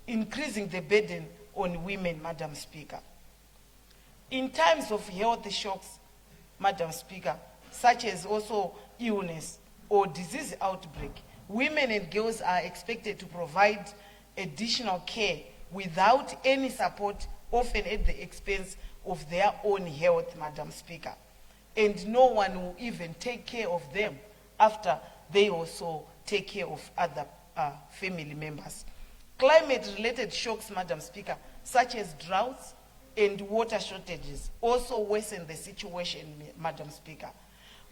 increasing the burden on women, Madam Speaker. In times of health shocks, Madam Speaker, such as also illness or disease outbreak, women and girls are expected to provide additional care without any support, often at the expense of their own health, Madam Speaker. And no one will even take care of them after they also take care of other family members. Climate-related shocks, Madam Speaker, such as droughts and water shortages, also worsen the situation, Madam Speaker.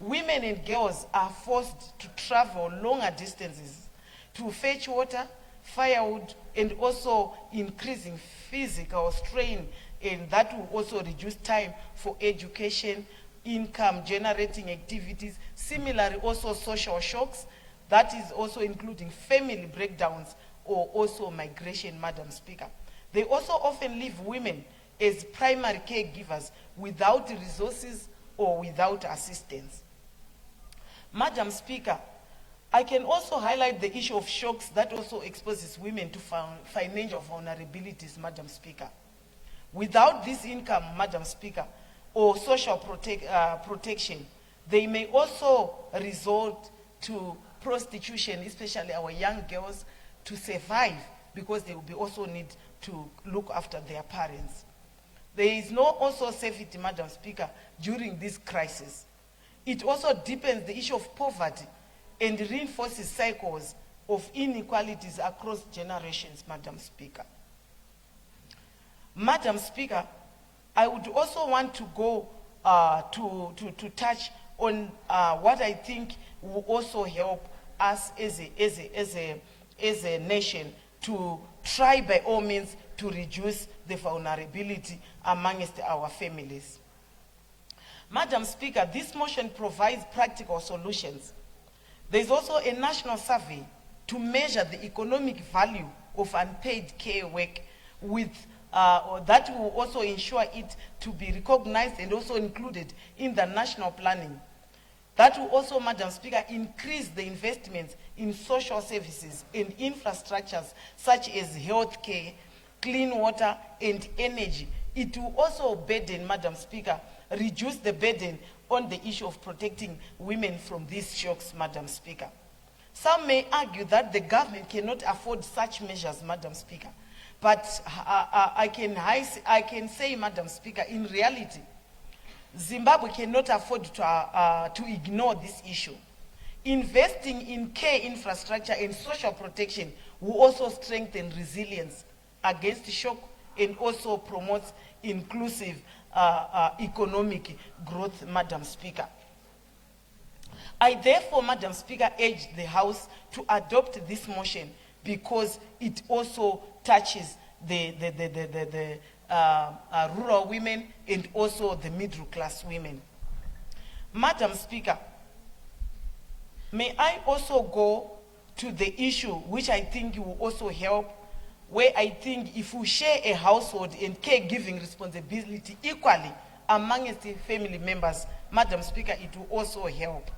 Women and girls are forced to travel longer distances to fetch water, firewood, and also increasing physical strain, and that will also reduce time for education, income-generating activities. Similarly, also social shocks, that is also including family breakdowns or also migration, Madam Speaker. They also often leave women as primary caregivers without resources or without assistance. Madam Speaker, I can also highlight the issue of shocks that also exposes women to financial vulnerabilities, Madam Speaker. Without this income, Madam Speaker, or social protection, they may also resort to prostitution, especially our young girls, to survive, because they will be also need to look after their parents. There is no also safety, Madam Speaker, during this crisis. It also deepens the issue of poverty and reinforces cycles of inequalities across generations, Madam Speaker. Madam Speaker, I would also want to go to touch on what I think will also help us as a nation to try by all means to reduce the vulnerability amongst our families. Madam Speaker, this motion provides practical solutions. There is also a national survey to measure the economic value of unpaid care work with that will also ensure it to be recognized and also included in the national planning. That will also, Madam Speaker, increase the investments in social services and infrastructures such as health care, clean water, and energy. It will also burden, Madam Speaker, reduce the burden on the issue of protecting women from these shocks, Madam Speaker. Some may argue that the government cannot afford such measures, Madam Speaker. But I can say, Madam Speaker, in reality, Zimbabwe cannot afford to ignore this issue. Investing in care infrastructure and social protection will also strengthen resilience against shock and also promotes inclusive economic growth, Madam Speaker. I therefore, Madam Speaker, urge the House to adopt this motion because it also touches the rural women and also the middle class women. Madam Speaker, may I also go to the issue which I think will also help, where I think if we share a household and caregiving responsibility equally amongst the family members, Madam Speaker, it will also help.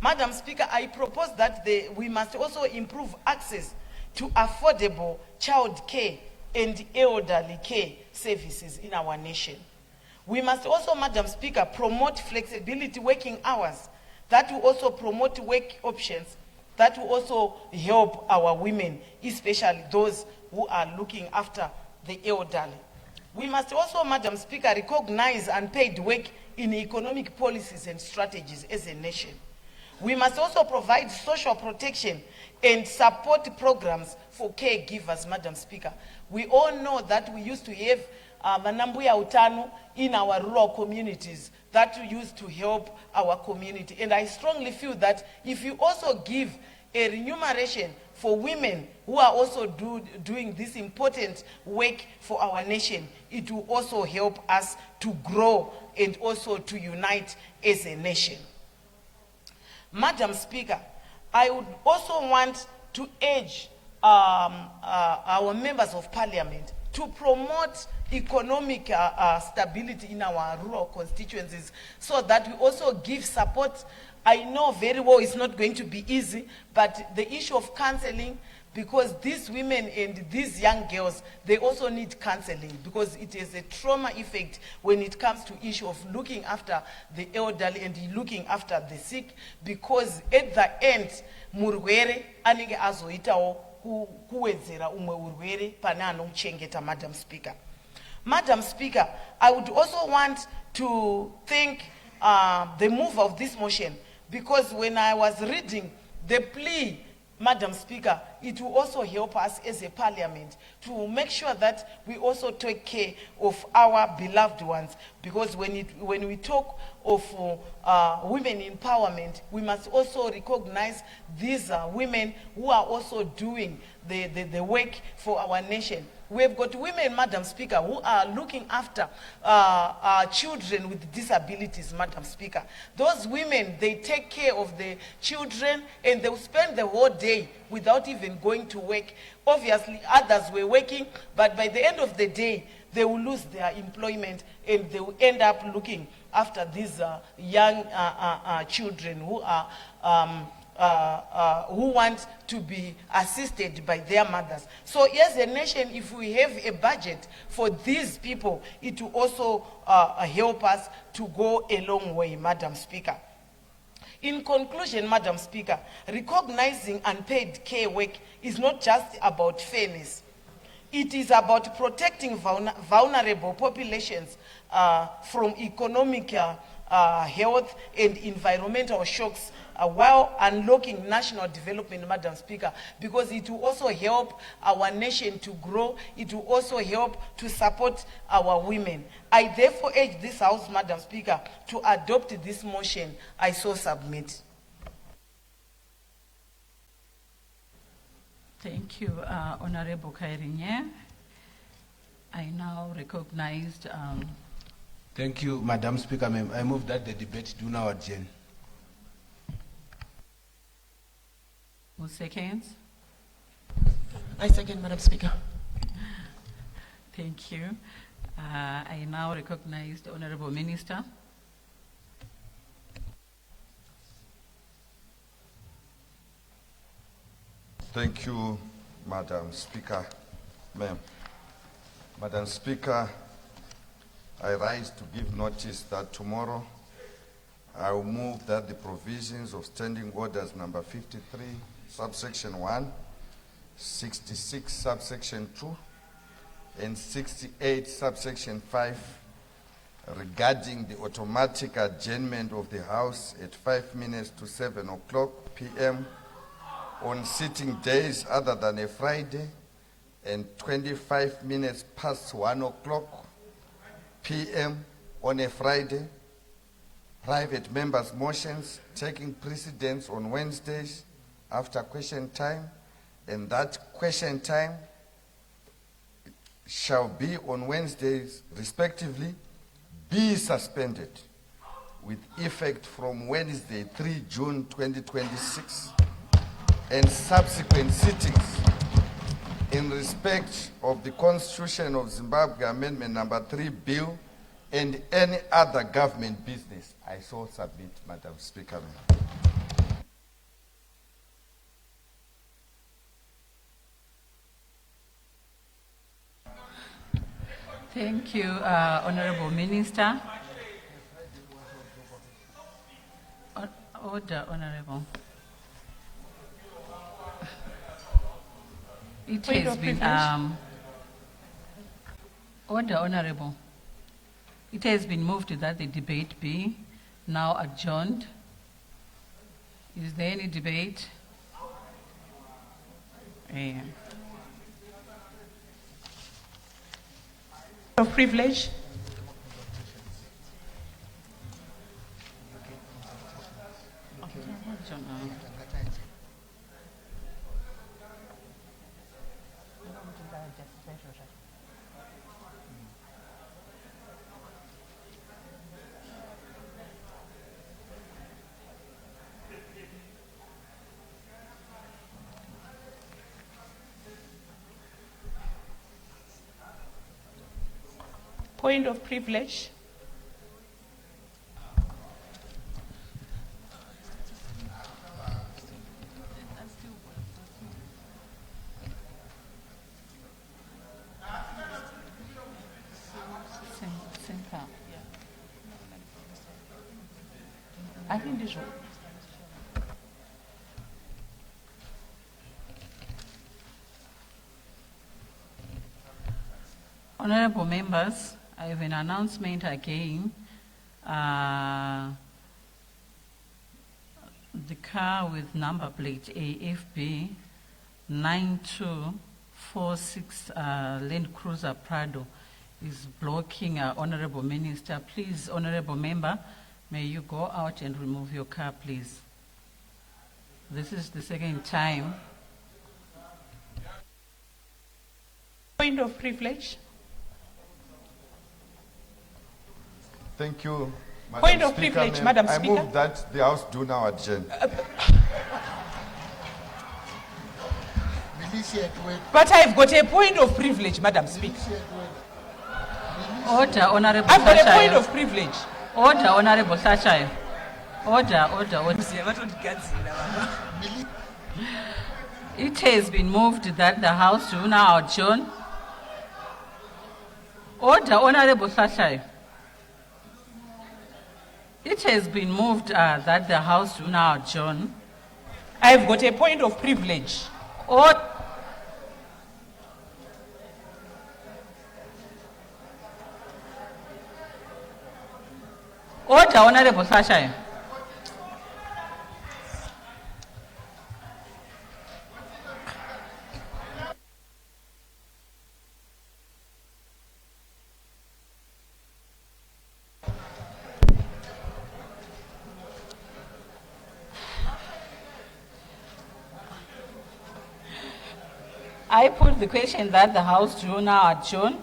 Madam Speaker, I propose that we must also improve access to affordable child care and elderly care services in our nation. We must also, Madam Speaker, promote flexibility working hours that will also promote work options that will also help our women, especially those who are looking after the elderly. We must also, Madam Speaker, recognize unpaid work in economic policies and strategies as a nation. We must also provide social protection and support programs for caregivers, Madam Speaker. We all know that we used to have Manambuya Utano in our rural communities that used to help our community. And I strongly feel that if you also give a remuneration for women who are also doing this important work for our nation, it will also help us to grow and also to unite as a nation. Madam Speaker, I would also want to urge our members of parliament to promote economic stability in our rural constituencies so that we also give support. I know very well it's not going to be easy, but the issue of counseling, because these women and these young girls, they also need counseling because it is a trauma effect when it comes to issue of looking after the elderly and looking after the sick, because at the end, murwere anige azoitawo kuwedzera umwe urwere pane anomuchengeta, Madam Speaker. Madam Speaker, I would also want to thank the mover of this motion, because when I was reading the plea, Madam Speaker, it will also help us as a parliament to make sure that we also take care of our beloved ones. Because when we talk of women empowerment, we must also recognize these women who are also doing the work for our nation. We have got women, Madam Speaker, who are looking after children with disabilities, Madam Speaker. Those women, they take care of the children and they will spend the whole day without even going to work. Obviously, others were working, but by the end of the day, they will lose their employment and they will end up looking after these young children who are who want to be assisted by their mothers. So as a nation, if we have a budget for these people, it will also help us to go a long way, Madam Speaker. In conclusion, Madam Speaker, recognizing unpaid care work is not just about fairness. It is about protecting vulnerable populations from economic, health and environmental shocks while unlocking national development, Madam Speaker, because it will also help our nation to grow. It will also help to support our women. I therefore urge this House, Madam Speaker, to adopt this motion I so submit. Thank you, Honorable Kairinye. I now recognize... Thank you, Madam Speaker. I move that the debate do now adjourn. Who seconds? I second, Madam Speaker. Thank you. I now recognize the Honorable Minister. Thank you, Madam Speaker. Ma'am. Madam Speaker, I rise to give notice that tomorrow I will move that the provisions of Standing Orders number 53, subsection 1, 66, subsection 2, and 68, subsection 5, regarding the automatic adjournment of the House at 5 minutes to 7 o'clock p.m. on sitting days other than a Friday, and 25 minutes past 1 o'clock p.m. on a Friday. Private members' motions taking precedence on Wednesdays after question time, and that question time shall be on Wednesdays respectively, be suspended with effect from Wednesday 3 June 2026 and subsequent sittings in respect of the Constitution of Zimbabwe Amendment number 3 Bill and any other government business. I so submit, Madam Speaker. Thank you, Honorable Minister. Order, Honorable. It has been order, Honorable. It has been moved that the debate be now adjourned. Is there any debate? Of privilege. Point of privilege. I think this one. Honorable members, I have an announcement again. The car with number plate AFB 9246 Land Cruiser Prado is blocking our Honorable Minister. Please, Honorable Member, may you go out and remove your car, please. This is the second time. Point of privilege. Thank you, Madam Point of Speaker, privilege, ma'am. Madam I Speaker. move that the House do now adjourn. But I've got a point of privilege, Madam Speaker. Order, Honorable I've got a Sachayo. point of privilege. Order, Honorable Sachayo. Order. It has been moved that the House do now adjourn. Order, Honorable Sachayo. It has been moved that the House do now adjourn. I've got a point of privilege. Order, Honorable Sachayo. I put the question that the House do now adjourn.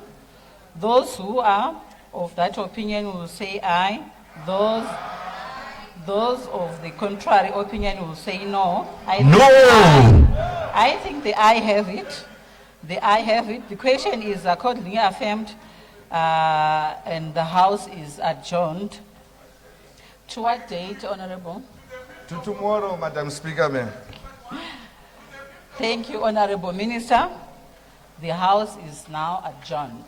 Those who are of that opinion will say aye. Those of the contrary opinion will say no. I think the aye have it. The aye have it. The question is accordingly affirmed, and the House is adjourned. To what date, Honorable? To tomorrow, Madam Speaker, ma'am. Thank you, Honorable Minister. The House is now adjourned.